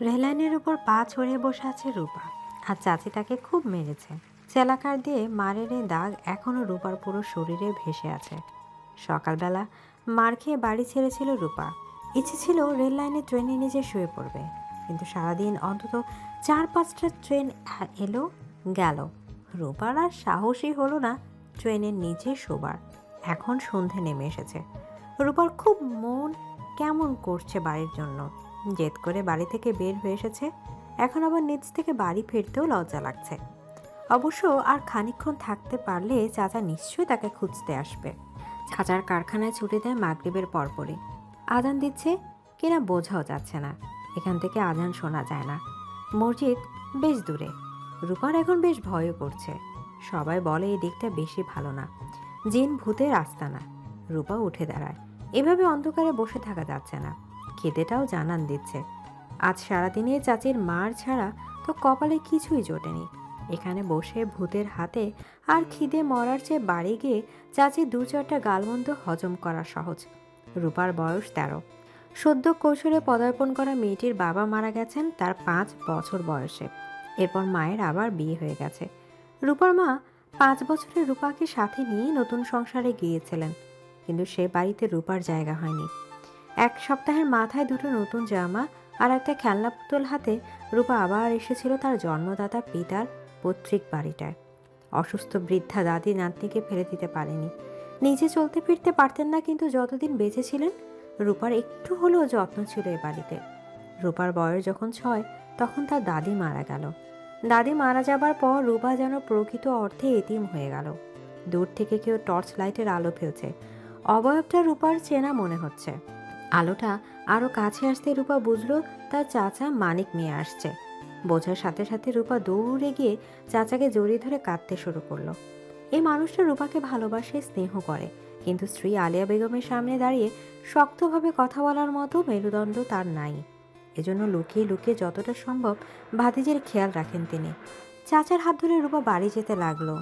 রেললাইনের উপর পা ছড়িয়ে বসে আছে রূপা, আর চাচি তাকে খুব মেরেছে। চেলাকার দিয়ে মারের এই দাগ এখনও রূপার পুরো শরীরে ভেসে আছে। সকালবেলা মার খেয়ে বাড়ি ছেড়েছিল রূপা। ইচ্ছে ছিল রেল লাইনে ট্রেনে নিজে শুয়ে পড়বে, কিন্তু সারাদিন অন্তত 4-5টা ট্রেন এলো গেল। রূপার আর সাহসই হলো না ট্রেনের নিচে শোবার। এখন সন্ধে নেমে এসেছে। রূপার খুব মন কেমন করছে বাড়ির জন্য। জেদ করে বাড়ি থেকে বের হয়ে এসেছে, এখন আবার নিচ থেকে বাড়ি ফিরতেও লজ্জা লাগছে। অবশ্য আর খানিকক্ষণ থাকতে পারলে চাচা নিশ্চয়ই তাকে খুঁজতে আসবে। চাচার কারখানায় ছুটি দেয় মাগরিবের পরপরই। আজান দিচ্ছে কিনা বোঝাও যাচ্ছে না, এখান থেকে আজান শোনা যায় না। মসজিদ বেশ দূরে। রূপার এখন বেশ ভয়ও করছে। সবাই বলে এই দিকটা বেশি ভালো না, জিন ভূতের রাস্তা না। রূপা উঠে দাঁড়ায়। এভাবে অন্ধকারে বসে থাকা যাচ্ছে না। খিদেটাও জানান দিচ্ছে। আজ সারাদিনে চাচির মার ছাড়া তো কপালে কিছুই জোটেনি। এখানে বসে ভূতের হাতে আর খিদে মরার চেয়ে বাড়ি গিয়ে চাচি 2-4টা গালমন্দ হজম করা সহজ। রূপার বয়স 13। সদ্য কৈশোরে পদার্পণ করা মেয়েটির বাবা মারা গেছেন তার 5 বছর বয়সে। এরপর মায়ের আবার বিয়ে হয়ে গেছে। রূপার মা 5 বছরে রূপাকে সাথে নিয়ে নতুন সংসারে গিয়েছিলেন, কিন্তু সে বাড়িতে রূপার জায়গা হয়নি। 1 সপ্তাহের মাথায় 2টো নতুন জামা আর একটা খেলনা পুতুল হাতে রূপা আবার এসেছিল তার জন্মদাতা পিতার পৈতৃক বাড়িটায়। অসুস্থ বৃদ্ধা দাদি নাতনিকে ফেলে দিতে পারেনি। নিজে চলতে ফিরতে পারতেন না, কিন্তু যতদিন বেঁচে ছিলেন রূপার একটু হলেও যত্ন ছিল এ বাড়িতে। রূপার বয়স যখন 6 তখন তার দাদি মারা গেল। দাদি মারা যাবার পর রূপা যেন প্রকৃত অর্থে এতিম হয়ে গেল। দূর থেকে কেউ টর্চ লাইটের আলো ফেলছে। অবয়বটা রূপার চেনা মনে হচ্ছে। আলোটা আরও কাছে আসতে রূপা বুঝলো তার চাচা মানিক মিয়া আসছে। বোঝার সাথে সাথে রূপা দৌড়ে গিয়ে চাচাকে জড়িয়ে ধরে কাঁদতে শুরু করলো। এই মানুষটা রূপাকে ভালোবাসে, স্নেহ করে, কিন্তু স্ত্রী আলিয়া বেগমের সামনে দাঁড়িয়ে শক্তভাবে কথা বলার মতো মেরুদণ্ড তার নাই। এজন্য লুকিয়ে লুকিয়ে যতটা সম্ভব ভাতিজের খেয়াল রাখেন তিনি। চাচার হাত ধরে রূপা বাড়ি যেতে লাগলো।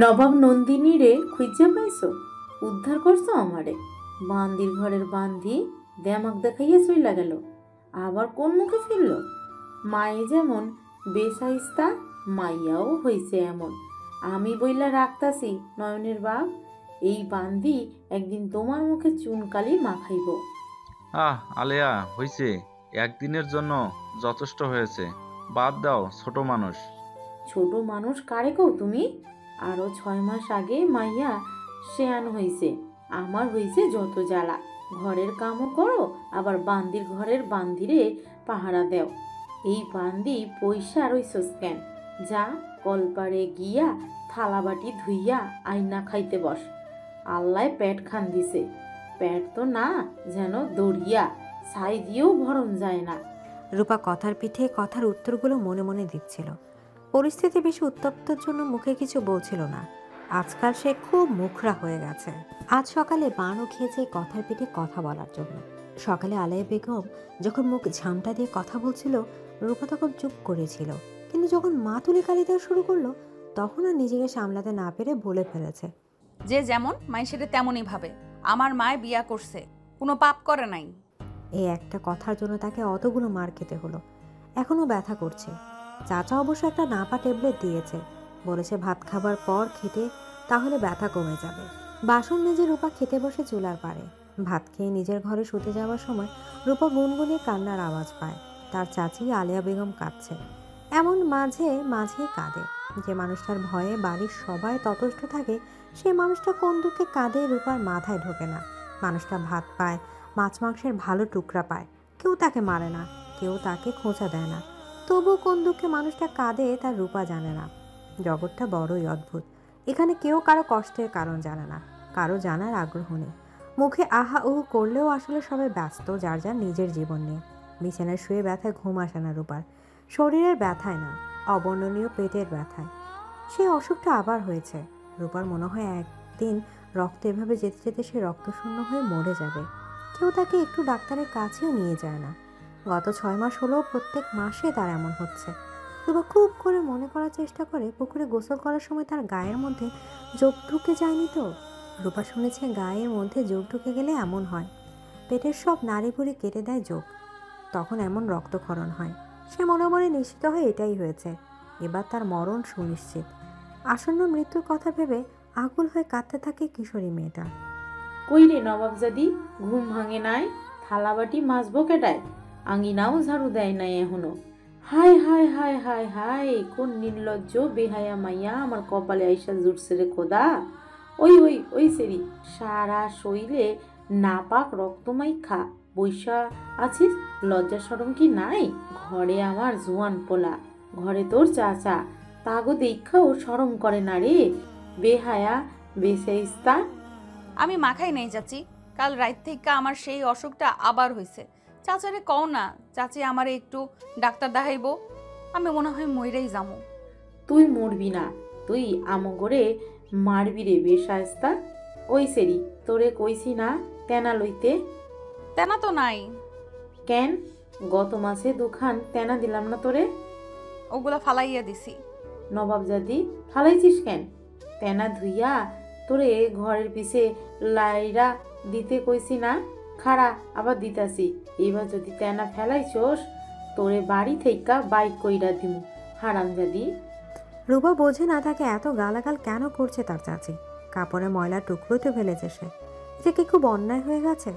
নবাব নন্দিনী রে খুঁজে পাইছো? উদ্ধার করছো আমারে? বান্দির ঘরের বান্দি দেমাক দেখাইয়া চইলা গেল, আবার কোন মুখে ফিরল? মায়ে যেমন বেসাইস্তা, মাইয়াও হইছে এমন। আমি বইলা রাখতাছি নয়নের বাপ, এই বান্দি একদিন তোমার মুখে চুনকালি মাখাইব। আলেয়া, হইছে, একদিনের জন্য যথেষ্ট হয়েছে। বাদ দাও, ছোট মানুষ। ছোট মানুষ কারে কও তুমি? আরো 6 মাস আগে মাইয়া শেয়ান হইছে, আমার হইছে যত জ্বালা। ঘরের কামও করো, আবার বান্দির ঘরের বান্দিরে পাহারা দেও। এই বান্দি পয়সা রইছস কেন? যা কলপারে গিয়া থালাবাটি ধুইয়া আইনা খাইতে বস। আল্লাহ পেট খান দিছে, পেট তো না যেন দরিয়া, ছাই দিয়েও ভরণ যায় না। রূপা কথার পিঠে কথার উত্তরগুলো মনে মনে দিচ্ছিল। পরিস্থিতি বেশি উত্তপ্তর জন্য মুখে কিছু বলছিল না। আজকাল সে খুব মুখরা হয়ে গেছে। আজ সকালে বানও খেয়েছে কথার পিঠে কথা বলার জন্য। সকালে আলেয়া বেগম যখন মুখ ঝামটা দিয়ে কথা বলছিল, রূপা তখন চুপ করেছিল, কিন্তু যখন মা তুলে গালি দেওয়া শুরু করলো তখন আর নিজেকে সামলাতে না পেরে বলে ফেলেছে, যে যেমন মাই সেটা তেমনই ভাবে। আমার মায় বিয়া করছে, কোনো পাপ করে নাই। এই একটা কথার জন্য তাকে অতগুলো মার খেতে হলো। এখনও ব্যথা করছে। চাচা অবশ্য একটা নাপা ট্যাবলেট দিয়েছে, বলেছে ভাত খাবার পর খেতে, তাহলে ব্যথা কমে যাবে। বাসন মেজে রূপা খেতে বসে চুলার পারে। ভাত খেয়ে নিজের ঘরে শুতে যাওয়ার সময় রূপা গুনগুনিয়ে কান্নার আওয়াজ পায়। তার চাচি আলিয়া বেগম কাঁদছে। এমন মাঝে মাঝেই কাঁদে। যে মানুষটার ভয়ে বাড়ির সবাই ততষ্ট থাকে, সে মানুষটা কোন দুঃখে কাঁদে রূপার মাথায় ঢোকে না। মানুষটা ভাত পায়, মাছ মাংসের ভালো টুকরা পায়, কেউ তাকে মারে না, কেউ তাকে খোঁচা দেয় না, তবু কোন দুঃখে মানুষটা কাঁদে তার রূপা জানে না। জগৎটা বড়ই অদ্ভুত। এখানে কেউ কারো কষ্টের কারণ জানে না, কারো জানার আগ্রহ নেই। মুখে আহা উহু করলেও আসলে সবাই ব্যস্ত যার যার নিজের জীবন নিয়ে। বিছানায় শুয়ে ব্যথায় ঘুম আসে না রূপার। শরীরের ব্যথায় না, অবর্ণনীয় পেটের ব্যথায়। সেই অসুখটা আবার হয়েছে। রূপার মনে হয় একদিন রক্ত এভাবে যেতে যেতে সে রক্তশূন্য হয়ে মরে যাবে। কেউ তাকে একটু ডাক্তারের কাছেও নিয়ে যায় না। গত 6 মাস হলেও প্রত্যেক মাসে তার এমন হচ্ছে। রূপা খুব করে মনে করার চেষ্টা করে পুকুরে গোসল করার সময় তার গায়ের মধ্যে যোগ ঢুকে যায়নি তো। রূপা শুনেছে গায়ের মধ্যে যোগ ঢুকে গেলে এমন হয়, পেটের সব নাড়ি ভুড়ি কেটে দেয় যোগ। তখন এমন রক্তক্ষরণ হয়। সে মনে মনে নিশ্চিত হয়ে এটাই হয়েছে, এবার তার মরণ সুনিশ্চিত। আসন্ন মৃত্যুর কথা ভেবে আকুল হয়ে কাঁদতে থাকে কিশোরী মেয়েটা। কই রে নবাবজাদি, ঘুম ভাঙে নাই? থালাবাটি মাজবো কেটায়? আঙিনাও ঝাড়ু দেয় নাই এখনো। হায় হায় হায় হায় হায়, কোন নির্লজ্জ বেহায়া মাইয়া আমার কপালে আইসা জুটছে রে খোদা। ওই ওই ওই সেরি, সারা শরীরে নাপাক রক্তমাই খা বৈশা আছিস, লজ্জা সরম কি নাই? ঘরে আমার জোয়ান পোলা, ঘরে তোর চাচা, তাগো দেখাও সরম করে না রে বেহায়া বেসাইস্তা। আমি মাখাই নাই চাচি, কাল রাত থেকে আমার সেই অসুখটা আবার হয়েছে। চাচারে কও না চাচি আমারে একটু ডাক্তার দেখাইবো, আমি মনে হয় মইরাই যামু। তুই মরবি না, তুই আমগরে মারবি রে বেশায়স্তা। ওই সেরি, তোরে কইছি না তেনা লইতে? তেনা তো নাই। কেন? গত মাসে দুখান তেনা দিলাম না তোরে? ওগুলা ফালাইয়া দিছি। নবাবজাদি, ফালাইছিস কেন? তেনা ধুইয়া তোরে ঘরের পিছে লাইরা দিতে কইছি না? খাড়া, আবার দিতাছি। এবার যদি তেনা ফেলাইছোস তোরে বাড়ি থেইকা বাইক কইরা দিমু হারামজাদি। রূপা বোঝে না তাকে এত গালাগাল কেন করছে তার চাচি। কাপড়ে ময়লা টুকরোতে ফেলেছে সে, যে কি খুব অন্যায় হয়ে গেছে।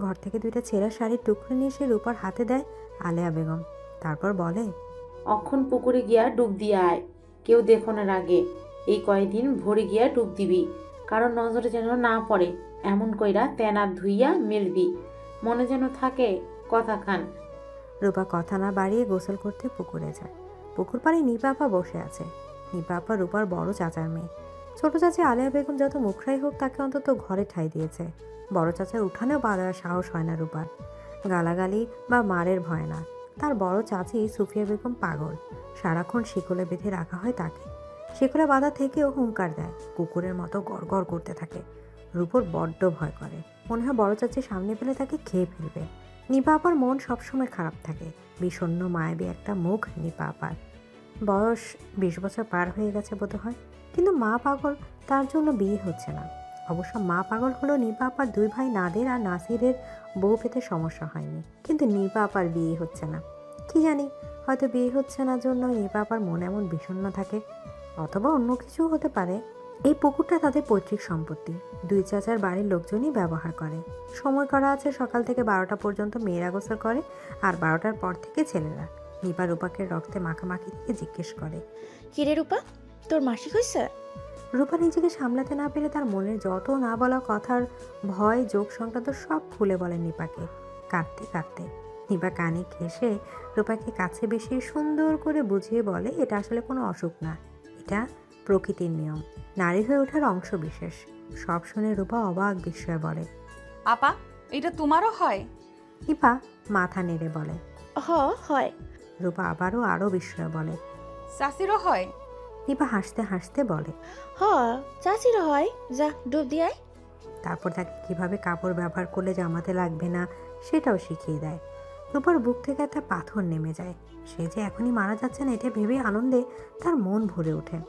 ঘর থেকে দুইটা ছেঁড়া শাড়ির টুকরো নিয়ে সে রূপার হাতে দেয় আলেয়া বেগম। তারপর বলে, অক্ষণ পুকুরে গিয়া ডুব দিয়ে আয়, কেউ দেখনের আগে। এই কয়দিন ভরে গিয়া ডুব দিবি, কারণ নজরে যেন না পড়ে। এমন কইরা তেনা ধুইয়া মেলবি, মনে যেন থাকে কথা খান। রূপা কথা না বাড়িয়ে গোসল করতে পুকুরে যায়। পুকুর পাড়ে নিপা আপা বসে আছে। নিপা আপা রূপার বড় চাচার মেয়ে। ছোট চাচি আলেয়া বেগম যত মুখরাই হোক তাকে অন্তত ঘরে ঠাঁই দিয়েছে। বড় চাচার উঠানেও পা দেওয়ার সাহস হয় না রূপার। গালাগালি বা মারের ভয় না। তার বড় চাচি সুফিয়া বেগম পাগল, সারাক্ষণ শিকলে বেঁধে রাখা হয় তাকে। শিকলে বাঁধা থেকেও হুঙ্কার দেয়, কুকুরের মতো গড়গড় করতে থাকে। রূপর বড্ড ভয় করে, মনে হয় বড় চাচি সামনে পেলে তাকে খেয়ে ফেলবে। নিপা আপার মন সবসময় খারাপ থাকে। বিষণ্ণ মায়াবী একটা মুখ নিপা আপার। বয়স 20 বছর পার হয়ে গেছে বোধ হয়, কিন্তু মা পাগল, তার জন্য বিয়ে হচ্ছে না। অবশ্য মা পাগল হলো নিপা আপার দুই ভাই নাদের আর নাসিরের বউ পেতে সমস্যা হয়নি, কিন্তু নিপা আপার বিয়ে হচ্ছে না। কি জানি, হয়তো বিয়ে হচ্ছে না জন্য নিপা আপার মন এমন বিষণ্ণ থাকে, অথবা অন্য কিছুও হতে পারে। এই পুকুরটা তাদের পৈতৃক সম্পত্তি। দুই চাচার বাড়ির লোকজনই ব্যবহার করে। সময় করা আছে, সকাল থেকে 12টা পর্যন্ত মেয়েরা গোসল করে, আর 12টার পর থেকে ছেলেরা। নিপা রূপাকে রক্তে মাখামাখি থেকে জিজ্ঞেস করে, কিরে রূপা, তোর মাসিক হয়েছে? রূপা নিজেকে সামলাতে না পেরে তার মনের যত না বলা কথার ভয় যোগ সংক্রান্ত সব খুলে বলে নিপাকে, কাঁদতে কাঁদতে। নিপা কানে ঘেঁষে রূপাকে কাছে বেশি সুন্দর করে বুঝিয়ে বলে, এটা আসলে কোনো অসুখ না, এটা প্রকৃতির নিয়ম, নারী হয়ে ওঠার অংশ বিশেষ। সব শুনে রূপা অবাক বিস্ময়ে বলে, আপা, এটা তোমারও হয়? নিপা মাথা নেড়ে বলে। হয়। রূপা আরও বিস্ময়ে বলে, চাচিরও হয়? নিপা হাসতে হাসতে বলে, চাচিরও হয়, যা ডুব দিয়ে। তারপর তাকে কিভাবে কাপড় ব্যবহার করলে জামাতে লাগবে না সেটাও শিখিয়ে দেয়। রূপার বুক থেকে একটা পাথর নেমে যায়। সে যে এখনই মারা যাচ্ছে না এটা ভেবে আনন্দে তার মন ভরে ওঠে।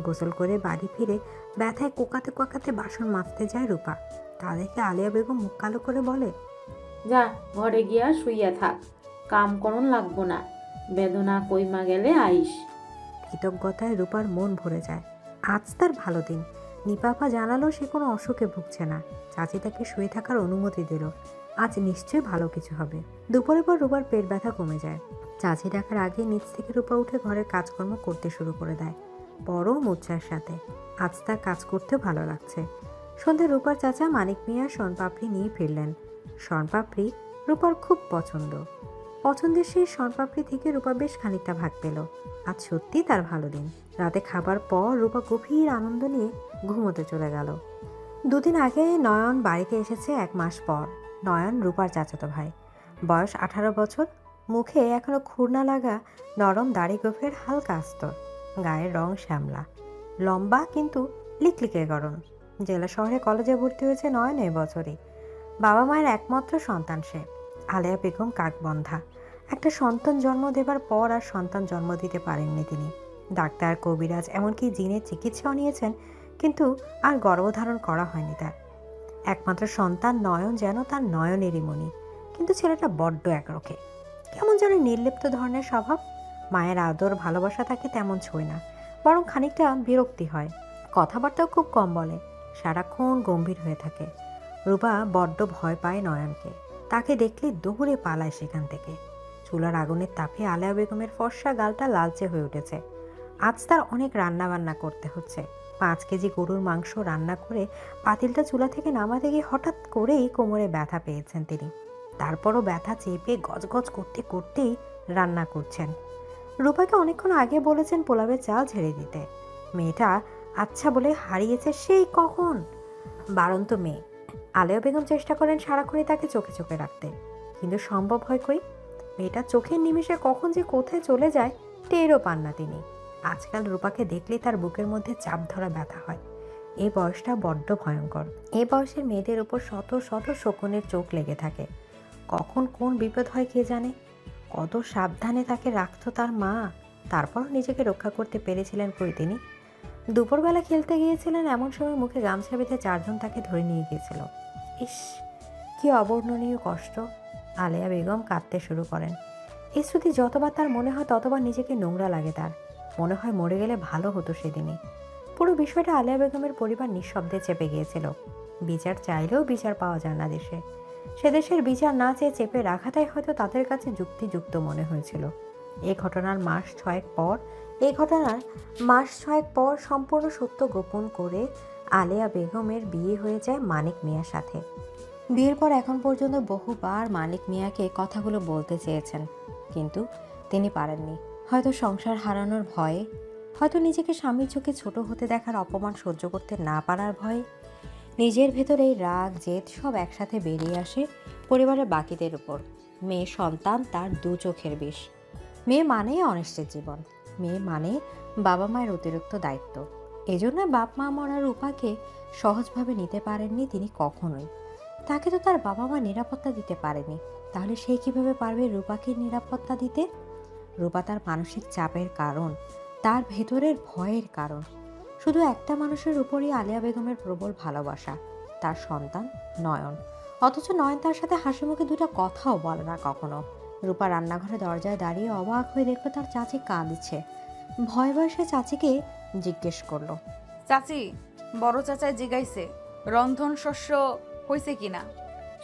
গোসল করে বাড়ি ফিরে ব্যথায় কোকাতে কোকাতে বাসন মাজতে যায় রূপা। তা দেখে আলিয়া বেগম মুখ কালো করে বলে, যা ঘরে গিয়া শুইয়া থাক, কাম করন লাগবো না, বেদনা কইমা গেলে আইস। কৃতজ্ঞতায় রূপার মন ভরে যায়। আজ তার ভালো দিন। নিপাপা জানালো সে কোনো অসুখে ভুগছে না। চাচি তাকে শুয়ে থাকার অনুমতি দিল। আজ নিশ্চয়ই ভালো কিছু হবে। দুপুরের পর রূপার পেট ব্যথা কমে যায়। চাচি ডাকার আগে নিচ থেকে রূপা উঠে ঘরের কাজকর্ম করতে শুরু করে দেয়, বড় মুচ্ছার সাথে। আজ তার কাজ করতেও ভালো লাগছে। সন্ধ্যায় রূপার চাচা মানিক মিয়া শনপাপড়ি নিয়ে ফিরলেন। শনপাপড়ি রূপার খুব পছন্দের সেই শনপাপড়ি থেকে রূপা বেশ খানিকটা ভাগ পেল। আজ সত্যি তার ভালো দিন। রাতে খাবার পর রূপা গভীর আনন্দ নিয়ে ঘুমোতে চলে গেল। দুদিন আগে নয়ন বাড়িতে এসেছে 1 মাস পর। নয়ন রূপার চাচাতো ভাই। বয়স 18 বছর। মুখে এখনো খুরনা লাগা নরম দাড়ি গোফের হালকা আস্তর। গায়ের রং শ্যামলা, লম্বা কিন্তু লিকলিকে গরম। জেলা শহরে কলেজে ভর্তি হয়েছে নয়ন এই বছরই। বাবা মায়ের একমাত্র সন্তান সে। আলেয়া বেগম কাকবন্ধা। একটা সন্তান জন্ম দেবার পর আর সন্তান জন্ম দিতে পারেননি তিনি। ডাক্তার, কবিরাজ, এমনকি জিনের চিকিৎসাও নিয়েছেন, কিন্তু আর গর্ভধারণ করা হয়নি তার। একমাত্র সন্তান নয়ন যেন তার নয়নেরই মণি, কিন্তু ছেলেটা বড্ড একরোখে। কেমন যেন নির্লিপ্ত ধরনের স্বভাব। মায়ের আদর ভালোবাসা তাকে তেমন ছোঁয় না, বরং খানিকটা বিরক্তি হয়। কথাবার্তাও খুব কম বলে, সারাক্ষণ গম্ভীর হয়ে থাকে। রূপা বড্ড ভয় পায় নয়নকে। তাকে দেখলে দৌড়ে পালায় সেখান থেকে। চুলার আগুনের তাপে আলেয়া বেগমের ফর্সা গালটা লালচে হয়ে উঠেছে। আজ তার অনেক রান্না বান্না করতে হচ্ছে। 5 কেজি গরুর মাংস রান্না করে পাতিলটা চুলা থেকে নামাতে গিয়ে হঠাৎ করেই কোমরে ব্যথা পেয়েছেন তিনি। তারপরও ব্যথা চেপে গজগজ করতে করতেই রান্না করছেন। রূপাকে অনেকক্ষণ আগে বলেছেন পোলাওয়ের চাল ঝেড়ে দিতে। মেয়েটা আচ্ছা বলে হারিয়েছে সেই কখন। বারন্ত মেয়ে। আলেয়া বেগম চেষ্টা করেন সারাক্ষণই তাকে চোখে চোখে রাখতে, কিন্তু সম্ভব হয় কই? মেয়েটা চোখের নিমেষে কখন যে কোথায় চলে যায় টেরও পান না তিনি। আজকাল রূপাকে দেখলে তার বুকের মধ্যে চাপ ধরা ব্যথা হয়। এই বয়সটা বড্ড ভয়ঙ্কর। এই বয়সের মেয়েদের উপর শত শত শকুনের চোখ লেগে থাকে। কখন কোন বিপদ হয় কে জানে। কত সাবধানে তাকে রাখতো তার মা, তারপরও নিজেকে রক্ষা করতে পেরেছিলেন কই তিনি? দুপুরবেলা খেলতে গিয়েছিলেন, এমন সময় মুখে গামছা বেঁধে 4 জন তাকে ধরে নিয়ে গিয়েছিল। ইস, কি অবর্ণনীয় কষ্ট। আলেয়া বেগম কাঁদতে শুরু করেন। এই স্মৃতি যতবার তার মনে হয় ততবার নিজেকে নোংরা লাগে তার। মনে হয় মরে গেলে ভালো হতো সেদিনই। পুরো বিষয়টা আলেয়া বেগমের পরিবার নিঃশব্দে চেপে গিয়েছিল। বিচার চাইলেও বিচার পাওয়া যায় না দেশে। সে দেশের বিচার না চেয়ে চেপে রাখাটাই হয়তো তাদের কাছে যুক্তিযুক্ত মনে হয়েছিল। এই ঘটনার মাস ছয়েক পর সম্পূর্ণ সত্য গোপন করে আলেয়া বেগমের বিয়ে হয়ে যায় মানিক মিয়ার সাথে। বিয়ের পর এখন পর্যন্ত বহুবার মানিক মিয়াকে কথাগুলো বলতে চেয়েছেন, কিন্তু তিনি পারেননি। হয়তো সংসার হারানোর ভয়ে, হয়তো নিজেকে স্বামীর চোখে ছোট হতে দেখার অপমান সহ্য করতে না পারার ভয়ে। নিজের ভেতরে এই রাগ জেদ সব একসাথে বেরিয়ে আসে পরিবারের বাকিদের উপর। মেয়ে সন্তান তার 2 চোখের বিষ। মেয়ে মানে অনিশ্চিত জীবন, মেয়ে মানে বাবা মায়ের অতিরিক্ত দায়িত্ব। এজন্য বাপ মা মরা রূপাকে সহজভাবে নিতে পারেননি তিনি কখনোই। তাকে তো তার বাবা মা নিরাপত্তা দিতে পারেনি, তাহলে সে কিভাবে পারবে রূপাকে নিরাপত্তা দিতে? রূপা তার মানসিক চাপের কারণ, তার ভেতরের ভয়ের কারণ। শুধু একটা মানুষের উপরই আলেয়া বেগমের প্রবল ভালোবাসা, তার সন্তান নয়ন। অথচ নয়ন তার সাথে হাসি মুখে 2টা কথাও বলে না কখনো। রূপা রান্নাঘরে দরজায় দাঁড়িয়ে অবাক হয়ে দেখলো তার চাচি কাঁদছে। ভয় সে চাচিকে জিজ্ঞেস করলো, চাচি, বড় চাচায় জিগাইছে রন্ধন শস্য হইছে কিনা?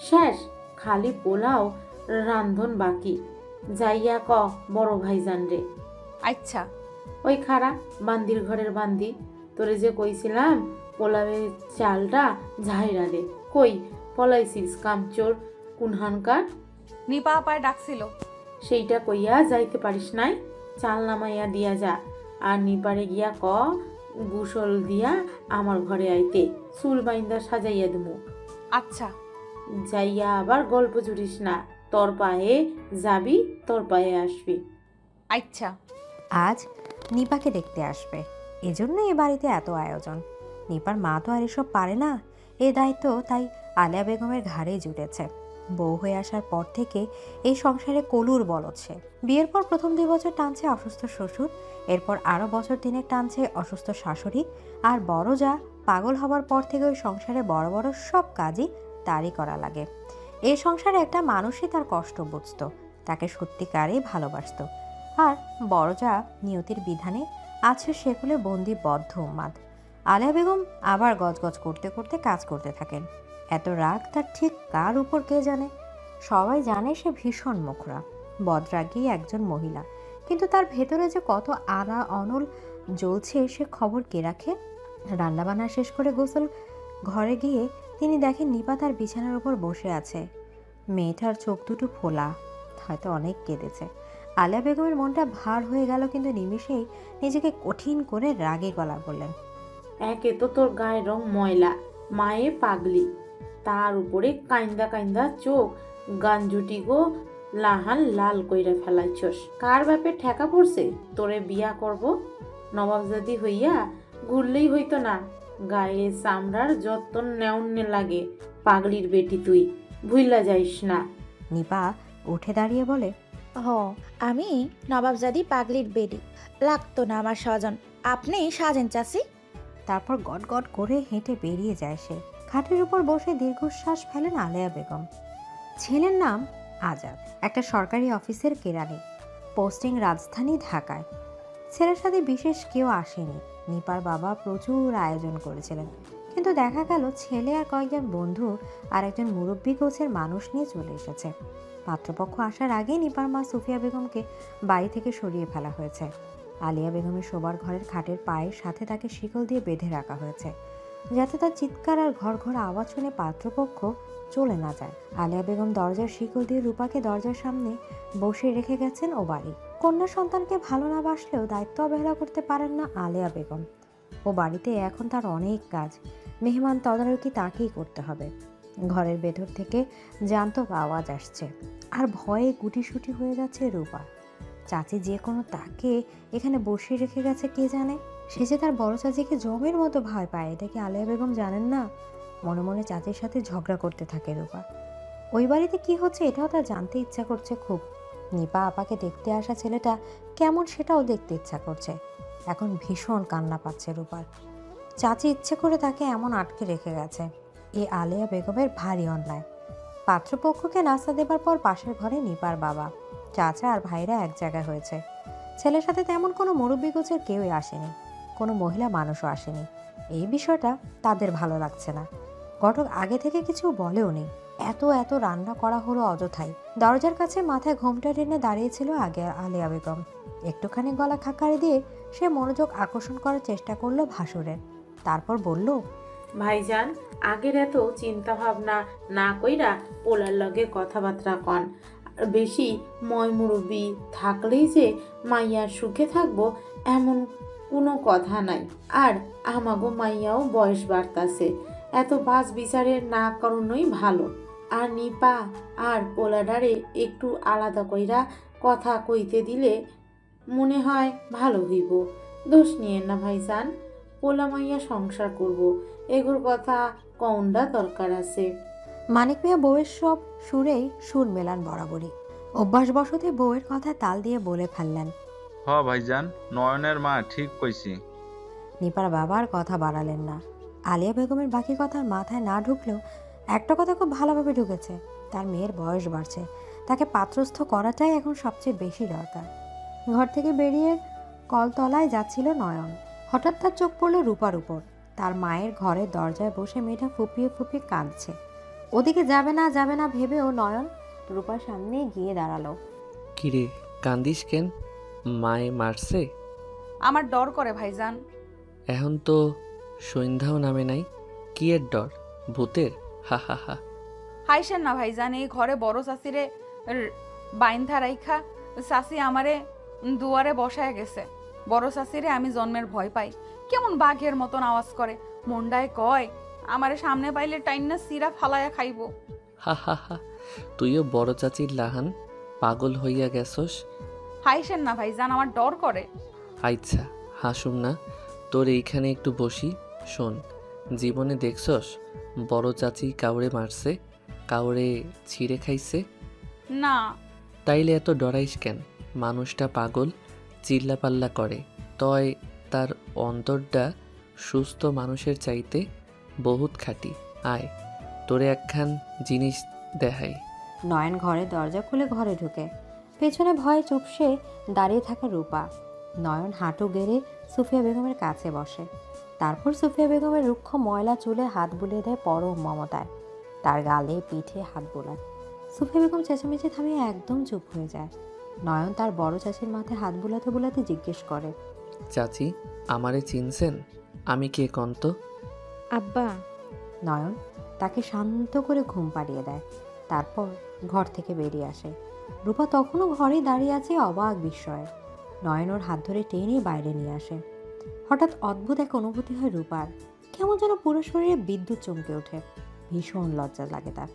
শেষ, খালি পোলাও রান্ধন বাকি। যাইয়া ক বড় ভাইজান রে। আচ্ছা। ওই খারা বান্দির ঘরের বান্দি, তোরে যে কইছিলাম পোলাওয়ের চালটা ঝাইরা দে, কই পলাইছিস কামচোর কুনহানকার? নিপা আপায় ডাকছিল। সেইটা কইয়া যাইতে পারিস নাই? চাল নামাইয়া দিয়া যা, আর নিপারে গিয়া ক গুসল দিয়া আমার ঘরে আইতে, চুল বাইন্দা সাজাইয়া দিমু। আচ্ছা। যাইয়া আবার গল্প জুড়িস না, তোর পায়ে যাবি তোর পায়ে আসবি। আচ্ছা। আজ নিপাকে দেখতে আসবে, এজন্য এ বাড়িতে এত আয়োজন। নিপার মা তো আর এসব পারে না, এ দায়িত্ব তাই আলেয়া বেগমের ঘাড়েই জুটেছে। বউ হয়ে আসার পর থেকে এই সংসারে কলুর বলদ সে। বিয়ের পর প্রথম 2 বছর টানছে অসুস্থ শ্বশুর, এরপর আরও বছর 3 টানছে অসুস্থ শাশুড়ি, আর বড় যা পাগল হবার পর থেকে ওই সংসারে বড় বড় সব কাজই তারই করা লাগে। এই সংসারে একটা মানুষই তার কষ্ট বুঝতো, তাকে সত্যিকারেই ভালোবাসতো। আর বড় যা নিয়তির বিধানে আছে সেগুলো বন্দি বদ্ধ উন্মাদ। আলেয়া বেগম আবার গজগজ করতে করতে কাজ করতে থাকেন। এত রাগ তার ঠিক কার উপর কে জানে। সবাই জানে সে ভীষণ মুখরা, বদরাগী একজন মহিলা, কিন্তু তার ভেতরে যে কত অনল জ্বলছে সে খবর কে রাখে? রান্নাবান্না শেষ করে গোসল ঘরে গিয়ে তিনি দেখেন নিপা তার বিছানার উপর বসে আছে। মেয়েটার চোখ দুটো ফোলা, হয়তো অনেক কেঁদেছে। আলেয়া বেগমের মনটা ভার হয়ে গেল, কিন্তু নিমিষেই নিজেকে কঠিন করে রাগে গলা বললেন, একে তো তোর গায়ের রং ময়লা, মায়ে পাগলি, তার উপরে কাইন্দা কাইন্দা চোখ গাঞ্জুটি গো লাহান লাল কইরা ফেলাইছস। কার বাপে ঠেকা পড়ছে তোরে বিয়া করব? নবাবজাদি হইয়া ঘুরলেই হইতো না, গায়ে চামড়ার যত্ন নেওনে লাগে। পাগলির বেটি তুই, ভুইলা যাইস না। নিপা উঠে দাঁড়িয়ে বলে, আমি নবাবজাদি পাগলির বেডি, লাগতো না আমার স্বজন। আপনি সাজেন চাচি। তারপর গট গট করে হেঁটে বেরিয়ে যায় সে। খাটের উপর বসে দীর্ঘশ্বাস ফেলেন আলেয়া বেগম। ছেলের নাম আজাদ একটা সরকারি অফিসের কেরানি, পোস্টিং রাজধানী ঢাকায়। ছেলের সাথে বিশেষ কেউ আসেনি। নিপার বাবা প্রচুর আয়োজন করেছিলেন, কিন্তু দেখা গেল ছেলে আর কয়েকজন বন্ধু আর একজন মুরব্বী গোছের মানুষ নিয়ে চলে এসেছে। পাত্রপক্ষ আসার আগেই নিপার মা সুফিয়া বেগমকে বাড়ি থেকে সরিয়ে ফেলা হয়েছে। আলিয়া বেগমের শোবার ঘরের খাটের পায়ের সাথে তাকে শিকল দিয়ে বেঁধে রাখা হয়েছে, যাতে তার চিৎকার আর ঘর ঘর আওয়াজ শুনে পাত্রপক্ষ চলে না যায়। আলিয়া বেগম দরজার শিকল দিয়ে রূপাকে দরজার সামনে বসে রেখে গেছেন ও বাড়ি। কন্যা সন্তানকে ভালো না বাসলেও দায়িত্ব অবহেলা করতে পারেন না আলিয়া বেগম। ও বাড়িতে এখন তার অনেক কাজ, মেহমান তদারকি তাকেই করতে হবে। ঘরের ভেতর থেকে জান্তব আওয়াজ আসছে, আর ভয়ে গুটিসুটি হয়ে যাচ্ছে রূপা। চাচি যে কোনো তাকে এখানে বসিয়ে রেখে গেছে কে জানে। সে যে তার বড় চাচিকে জমের মতো ভয় পায়, এটা কি আলিয়া বেগম জানেন না? মনে মনে চাচির সাথে ঝগড়া করতে থাকে রূপা। ওই বাড়িতে কি হচ্ছে এটাও তার জানতে ইচ্ছা করছে খুব। নিপা আপাকে দেখতে আসা ছেলেটা কেমন সেটাও দেখতে ইচ্ছা করছে। এখন ভীষণ কান্না পাচ্ছে রূপার। চাচি ইচ্ছে করে তাকে এমন আটকে রেখে গেছে, এ আলিয়া বেগমের ভারী অন্যায়। পাত্রপক্ষকে নাস্তা দেবার পর পাশের ঘরে নিপার বাবা, চাচা আর ভাইরা এক জায়গায় হয়েছে। ছেলের সাথে তেমন কোনো মুরব্বী গোছের কেউই আসেনি, কোনো মহিলা মানুষও আসেনি। এই বিষয়টা তাদের ভালো লাগছে না। ঘটক আগে থেকে কিছু বলেও নেই। এত এত রান্না করা হলো অযথাই। দরজার কাছে মাথায় ঘোমটা টেনে দাঁড়িয়েছিল আগে আলিয়া বেগম। একটুখানি গলা খাকারে দিয়ে সে মনোযোগ আকর্ষণ করার চেষ্টা করলো ভাসুরের। তারপর বলল, ভাইজান, আগের এত চিন্তা ভাবনা না কইরা পোলার লগে কথাবার্তা কন। আর বেশি ময় মুরব্বি থাকলেই যে মাইয়ার সুখে থাকবো এমন কোনো কথা নাই। আর আমাগো মাইয়াও বয়স বাড়তাছে, এত বাজ বিচারের না করণই ভালো। আর নিপা আর পোলাডারে একটু আলাদা কইরা কথা কইতে দিলে মনে হয় ভালো হইব। দোষ নিয়েন না ভাইজান, পোলা মাইয়া সংসার করব, এগুর কথা কওনডা দরকার আছে। মানিক মিয়া বউয়ের সব সুরেই সুর মেলান বরাবরই। অভ্যাসবশতে বউয়ের কথা তাল দিয়ে বলে ফেললেন, ভাইজান, নয়নের মা ঠিক কইছি। নিপার বাবার কথা বাড়ালেন না। আলিয়া বেগমের বাকি কথা মাথায় না ঢুকলেও একটা কথা খুব ভালোভাবে ঢুকেছে, তার মেয়ের বয়স বাড়ছে, তাকে পাত্রস্থ করাটাই এখন সবচেয়ে বেশি দরকার। ঘর থেকে বেরিয়ে কলতলায় যাচ্ছিল নয়ন। হঠাৎ তার চোখ পড়ল রূপার উপর। তার মায়ের ঘরের দরজায় বসে মেয়েটা ফুপিয়ে ফুপিয়ে কাঁদছে। ওদিকে যাবে না ভেবেও নয়ন রূপার সামনে গিয়ে দাঁড়ালো। কিরে, কান্দিস কেন? মায়ে মারছে? আমার ডর করে ভাইজান। এখন তো সন্ধ্যাও নামে নাই, কি এর ডর? ভূতের? হা হা হা। হাইসেন না ভাইজান, এই ঘরে বড় চাষিরে বাইন্ধা রাইখা চাষি আমারে দুয়ারে বসায় গেছে। বড় চাষিরে আমি জন্মের ভয় পাই, কেমন বাঘের মতন আওয়াজ করে, মন্ডায় কয় আমারে সামনে পাইলে টাইন্না সিরা ফালাইয়া খাইব। হা হা হা, তুইও বড় চাচির লাহান পাগল হইয়া গেছস। হাইসেন না ভাইজান, আমার ডর করে। আচ্ছা হাসুম না, তোর এইখানে একটু বসি। শোন, জীবনে দেখছস বড় চাচি কাউরে মারছে, কাউরে ছিঁড়ে খাইছে? না। তাইলে এত ডরাইস কেন? মানুষটা পাগল, চিল্লাপাল্লা করে, তয় তার অন্তরটা সুস্থ মানুষের চাইতে বহুত খাঁটি। আয়, তোরে একখান জিনিস দেখাই। নয়ন ঘরের দরজা খুলে ঘরে ঢুকে। পেছনে ভয়ে চুপসে দাঁড়িয়ে থাকা রূপা। নয়ন হাঁটু গেড়ে সুফিয়া বেগমের কাছে বসে। তারপর সুফিয়া বেগমের রুক্ষ ময়লা চুলে হাত বুলিয়ে দেয় পরম মমতায়। তার গালে পিঠে হাত বোলায়। সুফিয়া বেগম চেঁচামেচি থামিয়ে একদম চুপ হয়ে যায়। নয়ন তার বড় চাচির মাথায় হাত বুলাতে বুলাতে জিজ্ঞেস করে, চাচি, আমারে চিনছেন? আমি কে কন্ত? আব্বা। নয়ন তাকে শান্ত করে ঘুম পাড়িয়ে দেয়। তারপর ঘর থেকে বেরিয়ে আসে। রূপা তখনও ঘরেই দাঁড়িয়ে আছে অবাক বিস্ময়ে। নয়ন ওর হাত ধরে টেনে বাইরে নিয়ে আসে। হঠাৎ অদ্ভুত এক অনুভূতি হয় রূপার। কেমন যেন পুরো শরীরে বিদ্যুৎ চমকে ওঠে। ভীষণ লজ্জা লাগে তার।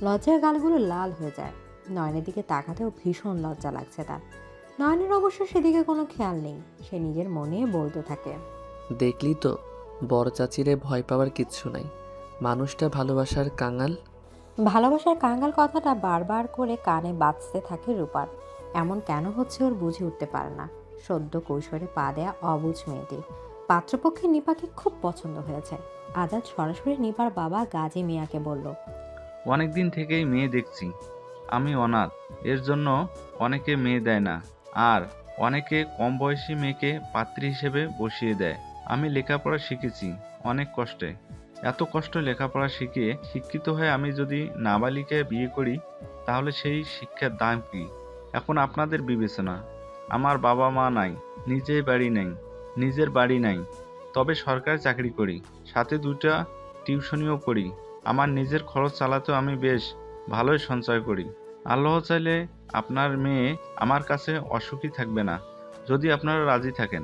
লজ্জার গালগুলো লাল হয়ে যায়। নয়নের দিকে তাকাতেও ভীষণ লজ্জা লাগছে তার। নয়নের অবশ্য সেদিকে কোনো খেয়াল নেই। সে নিজের মনে বলতে থাকে, দেখলি তো, বড় চাচিরে ভয় পাওয়ার কিচ্ছু নাই, মানুষটা ভালোবাসার কাঙাল। ভালোবাসার কাঙ্গাল কথাটা বারবার করে কানে বাজতে থাকে রূপার। এমন কেন হচ্ছে ওর বুঝে উঠতে পারে না। সদ্য কৈশোরে পা দেয়া অবুঝ মেয়েটি। পাত্রপক্ষে নিপাকে খুব পছন্দ হয়েছে। আজাদ সরাসরি নিপার বাবা গাজী মিয়াকে বলল, অনেকদিন থেকেই মেয়ে দেখছি, আমি অনাথ, এর জন্য অনেকে মেয়ে দেয় না, আর অনেকে কম বয়সী মেয়েকে পাত্রী হিসেবে বসিয়ে দেয়। আমি লেখাপড়া শিখেছি অনেক কষ্টে। এত কষ্ট লেখাপড়া শিখে শিক্ষিত হয়ে আমি যদি নাবালিকায় বিয়ে করি, তাহলে সেই শিক্ষার দাম কি? এখন আপনাদের বিবেচনা। আমার বাবা মা নাই, নিজের বাড়ি নাই, তবে সরকারি চাকরি করি, সাথে 2টা টিউশনিও করি। আমার নিজের খরচ চালাতেও আমি বেশ ভালোই সঞ্চয় করি। আল্লাহ চাইলে আপনার মেয়ে আমার কাছে অসুখী থাকবে না, যদি আপনারা রাজি থাকেন।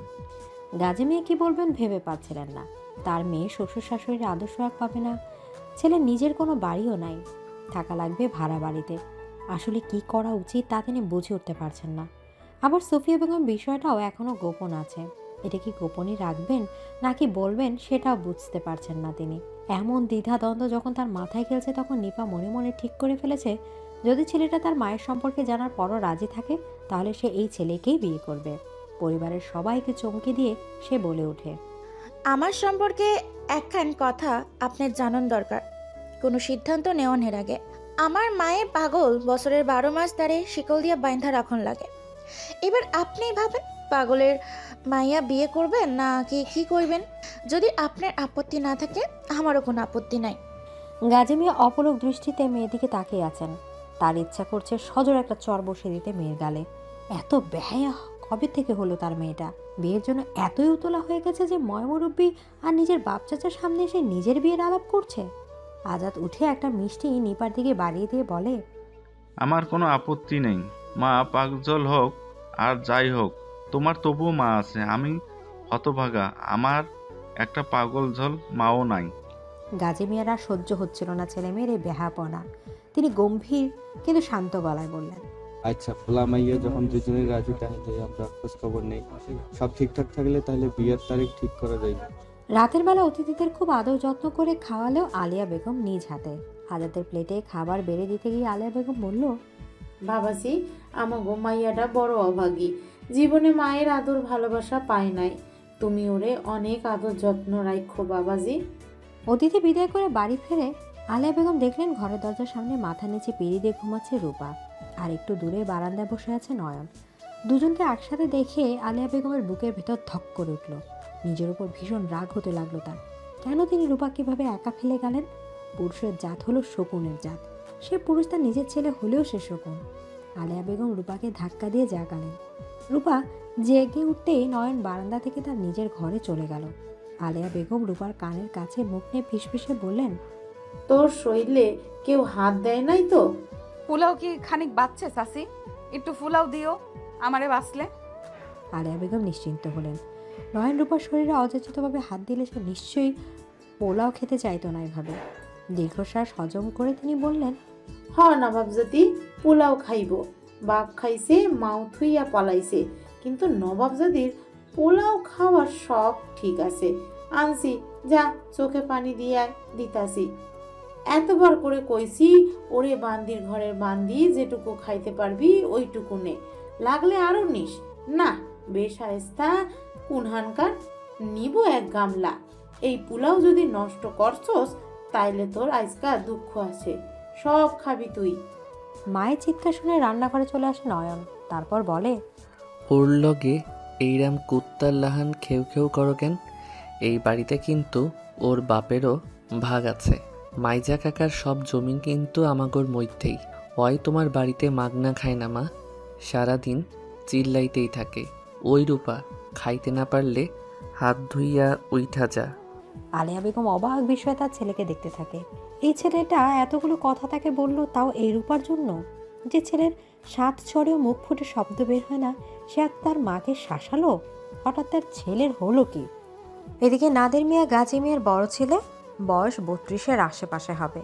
গাজী মেয়ে কি বলবেন ভেবে পাচ্ছিলেন না। তার মেয়ে শ্বশুর শাশুড়ির আদর সোহাগ পাবে না, ছেলের নিজের কোনো বাড়িও নাই, থাকা লাগবে ভাড়া বাড়িতে। আসলে কি করা উচিত তা তিনি বুঝে উঠতে পারছেন না। আবার সুফিয়া বেগম বিষয়টাও এখনও গোপন আছে। এটা কি গোপনই রাখবেন নাকি বলবেন সেটাও বুঝতে পারছেন না তিনি। এমন দ্বিধাদ্বন্দ্ব যখন তার মাথায় খেলছে, তখন নিপা মনে মনে ঠিক করে ফেলেছে, যদি ছেলেটা তার মায়ের সম্পর্কে জানার পরও রাজি থাকে, তাহলে সে এই ছেলেকেই বিয়ে করবে। পরিবারের সবাইকে চমকে দিয়ে সে বলে ওঠে, আমার সম্পর্কে একখান কথা আপনার জানান দরকার। কোনো সিদ্ধান্ত নেওয়ার আগে আমার মায়ে পাগল বছরের 12 মাস ধরে শিকল দিয়া বাইন্ধা রাখন লাগে। এবার আপনি ভাবেন, পাগলের মাইয়া বিয়ে করবেন না কি করবেন? যদি আপনার আপত্তি না থাকে, আমারও কোনো আপত্তি নাই। গাজী মিয়া অপলক দৃষ্টিতে মেয়েদিকে তাকিয়ে আছেন। তার ইচ্ছা করছে সজোর একটা চর বসে দিতে মেয়ের গালে। এত বেহায়া কবে থেকে হলো তার মেয়েটা? বিয়ের জন্য এতই উতলা হয়ে গেছে যে ময়মুরব্বী আর নিজের বাপ চাচার সামনে এসে নিজের বিয়ের আলাপ করছে। আজাদ উঠে একটা মিষ্টি নিপার দিকে বাড়িয়ে দিয়ে বলে, আমার কোনো আপত্তি নেই, মা পাগল হোক আর যাই হোক, তোমার তবুও মা আছে। আমি হতভাগা, আমার একটা পাগল ঝল মাও নাই। গাজী মিয়ার আর সহ্য হচ্ছিল না ছেলে মেয়ের এই বেহাপনা। তিনি গম্ভীর কিন্তু শান্ত গলায় বললেন, আচ্ছা, ফোলা মাইয়া যখন দুজনের রাজি, তাহলে আমরা খোঁজ খবর নেই। সব ঠিকঠাক থাকলে তাহলে বিয়ের তারিখ ঠিক করা যাইবে। রাতের বেলা অতিথিদের খুব আদর যত্ন করে খাওয়ালেও আলিয়া বেগম নিজ হাতে। আজাদের প্লেটে খাবার বেড়ে দিতে গিয়ে আলিয়া বেগম বলল, বাবাজি, আমার গো মাইয়াটা বড় অভাগী, জীবনে মায়ের আদর ভালোবাসা পায় নাই। তুমি ওরে অনেক আদর যত্ন রাখো বাবাজি। অতিথি বিদায় করে বাড়ি ফিরে আলিয়া বেগম দেখলেন ঘরের দরজার সামনে মাথা নিচে পিড়ি দিয়ে ঘুমাচ্ছে রূপা, আর একটু দূরে বারান্দায় বসে আছে নয়ন। দুজনকে একসাথে দেখে আলিয়া বেগমের বুকের ভেতর ধক করে উঠল। নিজের উপর ভীষণ রাগ হতে লাগলো তার। কেন তিনি রূপা কিভাবে একা ফেলে গেলেন? পুরুষের জাত হলো শকুনের জাত। সে পুরুষ তার নিজের ছেলে হলেও সে শকুন। আলিয়া বেগম রূপাকে ধাক্কা দিয়ে জাগালেন। রূপা জেগে উঠতেই নয়ন বারান্দা থেকে তার নিজের ঘরে চলে গেল। আলিয়া বেগম রূপার কানের কাছে মুখ নিয়ে ফিসফিসে বললেন, তোর শরীরে কেউ হাত দেয় নাই তো? পোলাও কি খানিক বাচ্চে চাচি? একটু ফুলাও দিও আমারে বাঁচলে। আলিয়া বেগম নিশ্চিন্ত হলেন। নয়ন রূপার শরীরে অযাচিতভাবে হাত দিলে সে নিশ্চয়ই পোলাও খেতে চাইতো না এভাবে। দীর্ঘশ্বাস হজম করে তিনি বললেন, হ নবাবজাদি, পোলাও খাইব। বাপ খাইছে, মাও থুইয়া পালাইছে, কিন্তু নবাবজাদির পোলাও খাওয়ার শখ ঠিক আছে। আনছি, যা চোখে পানি দিয়ে দিতাছি। এতবার করে কইছি, ওরে বান্দির ঘরের বান্দি, যেটুকু খাইতে পারবি ওইটুকু নে, লাগলে আরো নিস। না, বেশায়েস্তা কুনহানকার, নিব 1 গামলা। এই পোলাও যদি নষ্ট করছস, তাইলে তোর আজকা দুঃখ আছে, সব খাবি তুই। মায়ের চিৎকার শুনে রান্নাঘরে চলে আসে নয়ন। তারপর বলে, ওর লগে এইরাম কুত্তার লাহান খেউ খেউ করো কেন? এই বাড়িতে কিন্তু ওর বাপেরও ভাগ আছে। মাইজা কাকার সব জমি কিন্তু আমাগোর মধ্যেই। ওই তোমার বাড়িতে মাগনা খায় না মা, সারাদিন চিল্লাইতেই থাকে। ওই রূপা, খাইতে না পারলে হাত ধুইয়া উইঠা যা। আলিয়া বেগম অবাক বিষয়ে তার ছেলেকে দেখতে থাকে। এই ছেলেটা এতগুলো কথা তাকে বলল, তাও এই রূপার জন্য? যে ছেলের 7 ছড়েও মুখ ফুটে শব্দ বের হয় না, সে আর তার মাকে শাসালো। হঠাৎ তার ছেলের হলো কি? এদিকে নাদের মিয়া গাজী মিয়ার বড় ছেলে, বয়স 32-এর আশেপাশে হবে।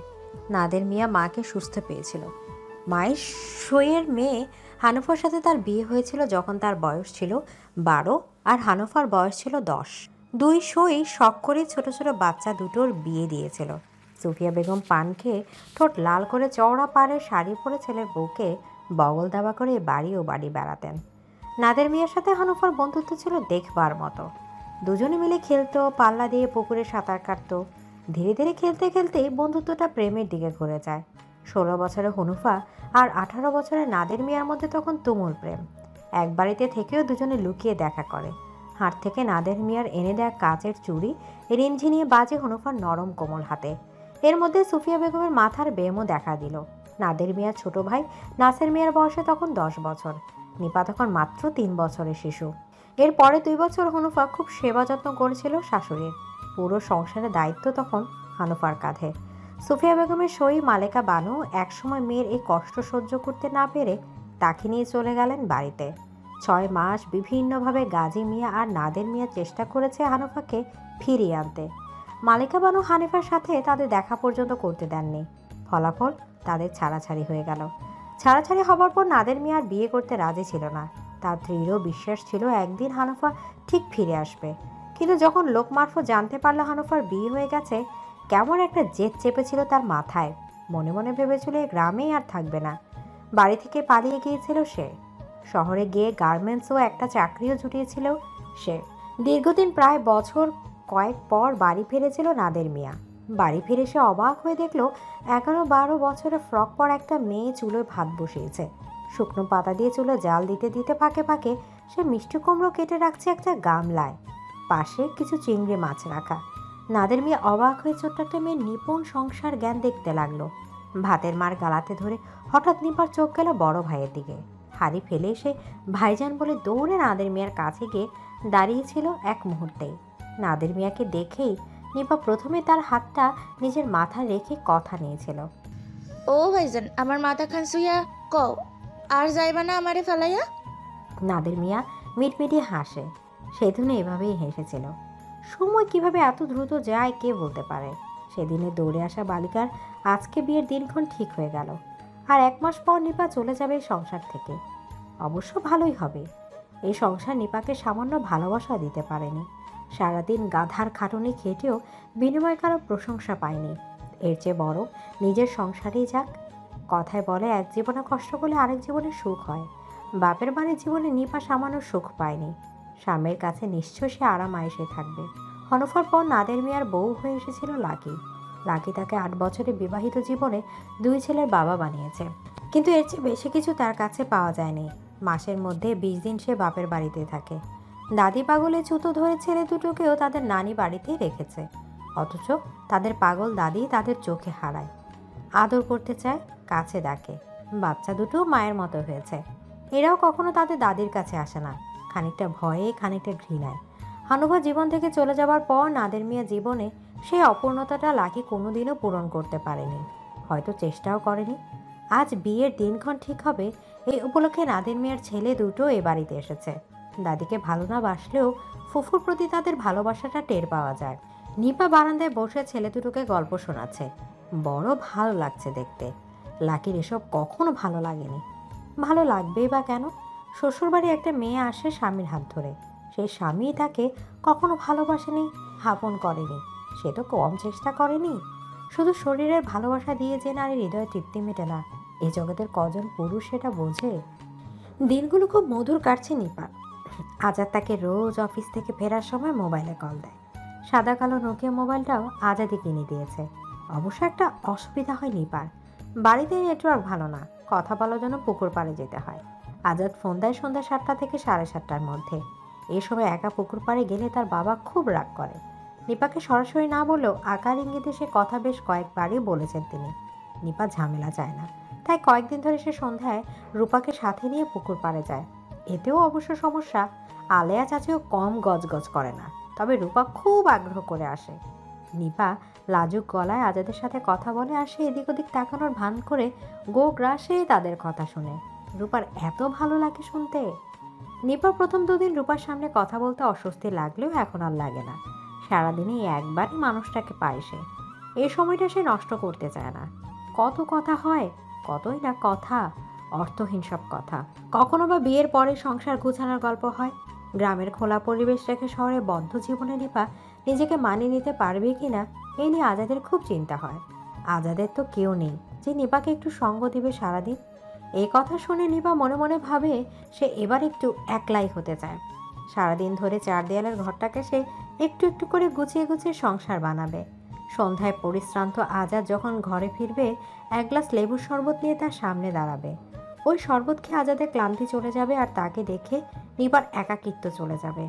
নাদের মিয়া মাকে সুস্থ পেয়েছিল। মায়ের সইয়ের মেয়ে হানুফার সাথে তার বিয়ে হয়েছিল যখন তার বয়স ছিল 12 আর হানুফার বয়স ছিল 10। দুই সই শখ করে ছোট ছোট বাচ্চা দুটোর বিয়ে দিয়েছিল। সুফিয়া বেগম পান খেয়ে ঠোঁট লাল করে চওড়া পাড়ের শাড়ি পরে ছেলের বউকে বগল দাবা করে বাড়ি ও বাড়ি বেড়াতেন। নাদের মিয়ার সাথে হানুফার বন্ধুত্ব ছিল দেখবার মতো। দুজনে মিলে খেলতো, পাল্লা দিয়ে পুকুরে সাঁতার কাটতো। ধীরে ধীরে খেলতে খেলতেই বন্ধুত্বটা প্রেমের দিকে ঘুরে যায়। 16 বছরের হনুফা আর 18 বছরের নাদের মিয়ার মধ্যে তখন তুমুল প্রেম। এক বাড়িতে থেকেও দুজনে লুকিয়ে দেখা করে। হাট থেকে নাদের মিয়ার এনে দেয়া কাচের চুড়ি রিনঝিনিয়ে বাজে হনুফার নরম কোমল হাতে। এর মধ্যে সুফিয়া বেগমের মাথার ব্যায়ামও দেখা দিল। নাদের মিয়ার ছোট ভাই নাসের মিয়ার বয়সে তখন 10 বছর, নিপা তখন মাত্র 3 বছরের শিশু। এরপরে 2 বছর হনুফা খুব সেবা যত্ন করেছিল শাশুড়ির। পুরো সংসারের দায়িত্ব তখন হানুফার কাঁধে। সুফিয়া বেগমের সই মালেকা বানু একসময় মেয়ের এই কষ্ট সহ্য করতে না পেরে তাকে নিয়ে চলে গেলেন বাড়িতে। 6 মাস বিভিন্নভাবে গাজী মিয়া আর নাদের মিয়া চেষ্টা করেছে হানুফাকে ফিরিয়ে আনতে। মালেকা বানু হানিফার সাথে তাদের দেখা পর্যন্ত করতে দেননি। ফলাফল তাদের ছাড়াছাড়ি হয়ে গেল। ছাড়াছাড়ি হবার পর নাদের মিয়া আর বিয়ে করতে রাজি ছিল না। তার দৃঢ় বিশ্বাস ছিল একদিন হানুফা ঠিক ফিরে আসবে। কিন্তু যখন লোক মারফত জানতে পারল হানুফার বিয়ে হয়ে গেছে, কেমন একটা জেদ চেপেছিল তার মাথায়। মনে মনে ভেবেছিল এই গ্রামেই আর থাকবে না। বাড়ি থেকে পালিয়ে গিয়েছিল সে। শহরে গিয়ে গার্মেন্টসও একটা চাকরিও জুটিয়েছিল সে। দীর্ঘদিন প্রায় বছর কয়েক পর বাড়ি ফিরেছিল নাদের মিয়া। বাড়ি ফিরে সে অবাক হয়ে দেখল 11-12 বছরের ফ্রক পর একটা মেয়ে চুলোয় ভাত বসিয়েছে। শুকনো পাতা দিয়ে চুলো জাল দিতে দিতে ফাঁকে ফাঁকে সে মিষ্টি কুমড়ো কেটে রাখছে একটা গামলায়, পাশে কিছু চিংড়ি মাছ রাখা। নাদের মিয়া অবাক হয়ে ছোট্ট একটা মেয়ের নিপুণ সংসার জ্ঞান দেখতে লাগলো। ভাতের মার গালাতে ধরে হঠাৎ নিপার চোখ গেল বড় ভাইয়ের দিকে। হাড়ি ফেলে সে ভাইজান বলে দৌড়ে নাদের মিয়ার কাছে গিয়ে দাঁড়িয়েছিল এক মুহূর্তেই। নাদের মিয়াকে দেখেই নিপা প্রথমে তার হাতটা নিজের মাথা রেখে কথা নিয়েছিল। ও ভাইজান, আমার মাথা খান শুইয়া কও, আর যাইবা না আমারে ফেলাইয়া? নাদের মিয়া মিটমিটি হাসে। সেদিনে এভাবেই হেসেছিল। সময় কিভাবে এত দ্রুত যায় কে বলতে পারে। সেদিনে দৌড়ে আসা বালিকার আজকে বিয়ের দিনক্ষণ ঠিক হয়ে গেল। আর 1 মাস পর নিপা চলে যাবে এই সংসার থেকে। অবশ্য ভালোই হবে। এই সংসার নিপাকে সামান্য ভালোবাসা দিতে পারেনি। সারাদিন গাধার খাটুনি খেটেও বিনিময়ে কারো প্রশংসা পায়নি। এর চেয়ে বড় নিজের সংসারেই যাক। কথায় বলে এক জীবনে কষ্ট করলে আরেক জীবনে সুখ হয়। বাপের বাড়ির জীবনে নিপা সামান্য সুখ পায়নি। স্বামীর কাছে নিশ্চয় সে আরাম আয়েসে থাকবে। হনফার পর নাদের মিয়ার বউ হয়ে এসেছিল লাকি। লাকি তাকে 8 বছরের বিবাহিত জীবনে 2 ছেলের বাবা বানিয়েছে। কিন্তু এর চেয়ে বেশি কিছু তার কাছে পাওয়া যায়নি। মাসের মধ্যে 20 দিন সে বাপের বাড়িতে থাকে। দাদি পাগলে ছুতো ধরে ছেলে দুটোকেও তাদের নানি বাড়িতেই রেখেছে। অথচ তাদের পাগল দাদি তাদের চোখে হারায়। আদর করতে চায়, কাছে ডাকে। বাচ্চা দুটো মায়ের মতো হয়েছে। এরাও কখনো তাদের দাদির কাছে আসে না, খানিকটা ভয়ে খানিকটা ঘৃণায়। হানুফা জীবন থেকে চলে যাবার পর নাদের মিয়া জীবনে সেই অপূর্ণতাটা লাকি কোনোদিনও পূরণ করতে পারেনি, হয়তো চেষ্টাও করেনি। আজ বিয়ের দিনক্ষণ ঠিক হবে এই উপলক্ষে নাদের মিয়ার ছেলে দুটো এ বাড়িতে এসেছে। দাদিকে ভালো না বাসলেও ফুফুর প্রতি তাদের ভালোবাসাটা টের পাওয়া যায়। নিপা বারান্দায় বসে ছেলে দুটোকে গল্প শোনাচ্ছে। বড় ভালো লাগছে দেখতে। লাকির এসব কখনো ভালো লাগেনি। ভালো লাগবেই বা কেন? শ্বশুরবাড়ি একটা মেয়ে আসে স্বামীর হাত ধরে, সেই স্বামী তাকে কখনো ভালোবাসেনি, আপন করেনি। সে তো কম চেষ্টা করেনি। শুধু শরীরের ভালোবাসা দিয়ে যে নারীর হৃদয়ে তৃপ্তি মেটে না, এই জগতের কজন পুরুষ সেটা বোঝে? দিনগুলো খুব মধুর কাটছে নিপা। আজাদ তাকে রোজ অফিস থেকে ফেরার সময় মোবাইলে কল দেয়। সাদা কালো নোকিয়া মোবাইলটাও আজাদই কিনে দিয়েছে। অবশ্য একটা অসুবিধা হয় নিপার, বাড়িতে নেটওয়ার্ক ভালো না, কথা বলার জন্য পুকুর পাড়ে যেতে হয়। আজাদ ফোন দেয় সন্ধ্যা 7টা থেকে 7:30টার মধ্যে। এই সময় একা পুকুর পাড়ে গেলে তার বাবা খুব রাগ করে। নিপাকে সরাসরি না বললেও আকার ইঙ্গিতে সে কথা বেশ কয়েকবারই বলেছেন তিনি। নিপা ঝামেলা চায় না, তাই কয়েকদিন ধরে সে সন্ধ্যায় রূপাকে সাথে নিয়ে পুকুর পাড়ে যায়। এতেও অবশ্য সমস্যা, আলেয়া চাচিও কম গজগজ করে না, তবে রূপা খুব আগ্রহ করে আসে। নিপা লাজুক গলায় আজাদের সাথে কথা বলে আর সে এদিক ওদিক তাকানোর ভান করে গো গ্রাসে তাদের কথা শুনে। রূপার এত ভালো লাগে শুনতে। নিপা প্রথম 2 দিন রূপার সামনে কথা বলতে অস্বস্তি লাগলেও এখন আর লাগে না। সারাদিনই একবারই মানুষটাকে পায় সে। এই সময়টা সে নষ্ট করতে চায় না। কত কথা হয়, কতই না কথা, অর্থহীন সব কথা। কখনো বা বিয়ের পরে সংসার গুছানোর গল্প হয়। গ্রামের খোলা পরিবেশ রেখে শহরে বদ্ধ জীবনে নিপা নিজেকে মানিয়ে নিতে পারবে কিনা এই নিয়ে আজাদের খুব চিন্তা হয়। আজাদের তো কেউ নেই যে নিপাকে একটু সঙ্গ দিবে সারাদিন। এই কথা শুনে নিপা মনে মনে ভাবে সে এবার একটু একলাই হতে চায়। সারাদিন ধরে 4 দেয়ালের ঘরটাকে সে একটু একটু করে গুছিয়ে গুছিয়ে সংসার বানাবে। সন্ধ্যায় পরিশ্রান্ত আজাদ যখন ঘরে ফিরবে এক গ্লাস লেবুর শরবত নিয়ে তার সামনে দাঁড়াবে। ওই শরবত খেয়ে আজাদের ক্লান্তি চলে যাবে আর তাকে দেখে নিপার একাকিত্ব চলে যাবে।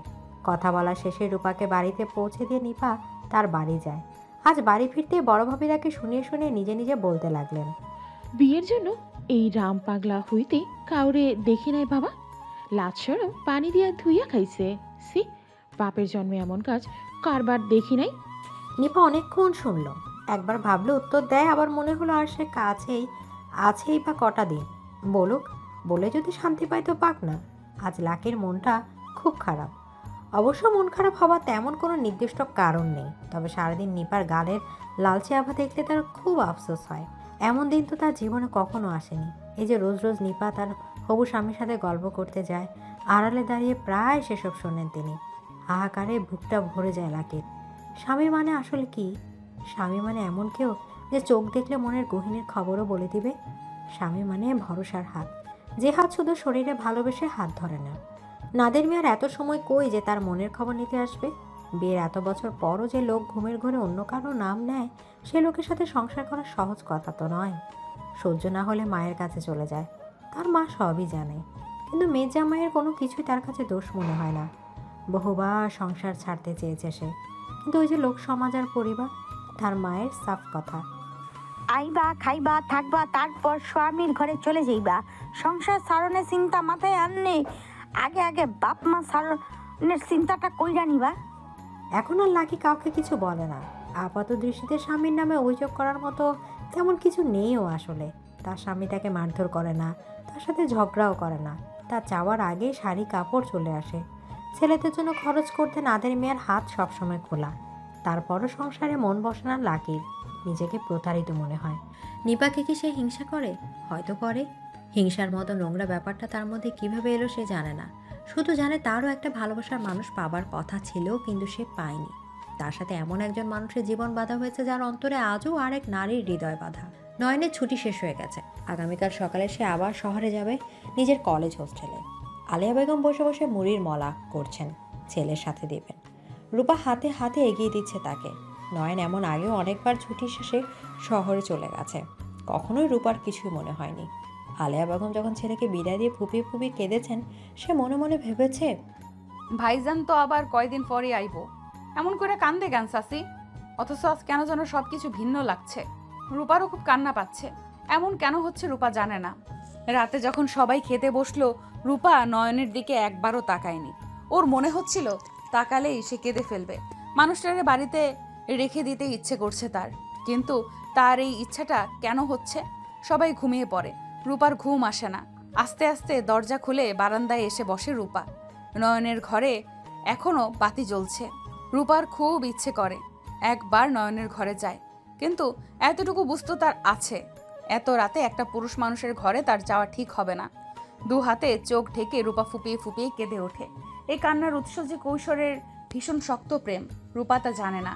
কথা বলা শেষে রূপাকে বাড়িতে পৌঁছে দিয়ে নিপা তার বাড়ি যায়। আজ বাড়ি ফিরতে বড় ভাবি তাকে শুনিয়ে শুনিয়ে নিজে নিজে বলতে লাগলেন, বিয়ের জন্য এই রাম পাগলা হইতে কাউরে দেখি নাই বাবা। লাচ্ছারও পানি দিয়া ধুইয়া খাইছে। সি, বাপের জন্মে এমন কাজ কারবার দেখি নাই। নিপা অনেকক্ষণ শুনল, একবার ভাবলো উত্তর দেয়, আবার মনে হলো আর সে আছেই বা কটা দিন, বলুক, বলে যদি শান্তি পায় তো পাক না। আজ লাকির মনটা খুব খারাপ। অবশ্য মন খারাপ হওয়ার তেমন কোনো নির্দিষ্ট কারণ নেই, তবে সারাদিন নিপার গালের লালচে আভা দেখলে তার খুব আফসোস হয়। এমন দিন তো তার জীবনে কখনো আসেনি। এই যে রোজ রোজ নিপা তার হবু স্বামীর সাথে গল্প করতে যায়, আড়ালে দাঁড়িয়ে প্রায় সেসব শোনেন তিনি। হাহাকারে বুকটা ভরে যায় লাকির। স্বামী মানে আসলে কি? স্বামী মানে এমন কেউ যে চোখ দেখলে মনের গহীনের খবরও বলে দিবে। স্বামী মানে ভরসার হাত, যে হাত শুধু শরীরে ভালোবেসে হাত ধরে না। নাদের মিয়ার এত সময় কই যে তার মনের খবর নিতে আসবে? বিয়ের এত বছর পরও যে লোক ঘুমের ঘরে অন্য কারো নাম নেয়, সে লোকের সাথে সংসার করা সহজ কথা তো নয়। সহ্য না হলে মায়ের কাছে চলে যায়, তার মা সবই জানে, কিন্তু মেয়ে জামাইয়ের কোনো কিছুই তার কাছে দোষ মনে হয় না। বহুবার সংসার ছাড়তে চেয়েছে সে, কিন্তু ওই যে লোক সমাজ আর পরিবার, তার মায়ের সাফ কথা, আইবা খাইবা থাকবা তারপর স্বামীর ঘরে চলে যাইবা। সংসার সারণের চিন্তা মাথায় আনলে আগে আগে বাপ মা সারণের চিন্তাটা কইরা নিবা। এখন আর লাকি কাউকে কিছু বলে না। আপাত দৃষ্টিতে স্বামীর নামে অভিযোগ করার মতো তেমন কিছু নেইও আসলে। তার স্বামী তাকে মারধর করে না, তার সাথে ঝগড়াও করে না, তার চাওয়ার আগেই শাড়ি কাপড় চলে আসে। ছেলেদের জন্য খরচ করতে নাদের মেয়ের হাত সবসময় খোলা। তারপরও সংসারে মন বসে না লাকির, নিজেকে প্রতারিত মনে হয়। নিপাকে কি সে হিংসা করে? হয়তো করে। হিংসার মতো নোংরা ব্যাপারটা তার মধ্যে কিভাবে এলো সে জানে না, শুধু জানে তারও একটা ভালোবাসার মানুষ পাবার কথা ছিল, কিন্তু সে পায়নি। তার সাথে এমন একজন মানুষের জীবন বাঁধা হয়েছে যার অন্তরে আজও আরেক নারীর হৃদয় বাঁধা। নয়নের ছুটি শেষ হয়ে গেছে, আগামীকাল সকালে সে আবার শহরে যাবে নিজের কলেজ হোস্টেলে। আলিয়া বেগম বসে বসে মুড়ির মলা করছেন, ছেলের সাথে দেবেন। রূপা হাতে হাতে এগিয়ে দিচ্ছে তাকে। নয়ন এমন আগেও অনেকবার ছুটি শেষে শহরে চলে গেছে, কখনোই রূপার কিছুই মনে হয়নি। আলিয়া বেগম যখন ছেলেকে বিদায় দিয়ে ফুপিয়ে ফুপিয়ে কেঁদেছেন, সে মনে মনে ভেবেছে, ভাইজান তো আবার কয়দিন পরে আইবো, এমন করে কান্দে গান সাসি। অথচ আজ কেন যেন সব কিছু ভিন্ন লাগছে। রূপারও খুব কান্না পাচ্ছে। এমন কেন হচ্ছে রূপা জানে না। রাতে যখন সবাই খেতে বসলো, রূপা নয়নের দিকে একবারও তাকায়নি। ওর মনে হচ্ছিল তাকালেই সে কেঁদে ফেলবে। মানুষটারে বাড়িতে রেখে দিতে ইচ্ছে করছে তার, কিন্তু তার এই ইচ্ছাটা কেন হচ্ছে? সবাই ঘুমিয়ে পড়ে, রূপার ঘুম আসে না। আস্তে আস্তে দরজা খুলে বারান্দায় এসে বসে রূপা। নয়নের ঘরে এখনো বাতি জ্বলছে। রূপার খুব ইচ্ছে করে একবার নয়নের ঘরে যায়, কিন্তু এতটুকু বুঝতো তার আছে, এত রাতে একটা পুরুষ মানুষের ঘরে তার যাওয়া ঠিক হবে না। দু হাতে চোখ ঢেকে রূপা ফুপিয়ে ফুপিয়ে কেঁদে ওঠে। এই কান্নার উৎস যে কৈশোরের ভীষণ শক্ত প্রেম, রূপা তা জানে না।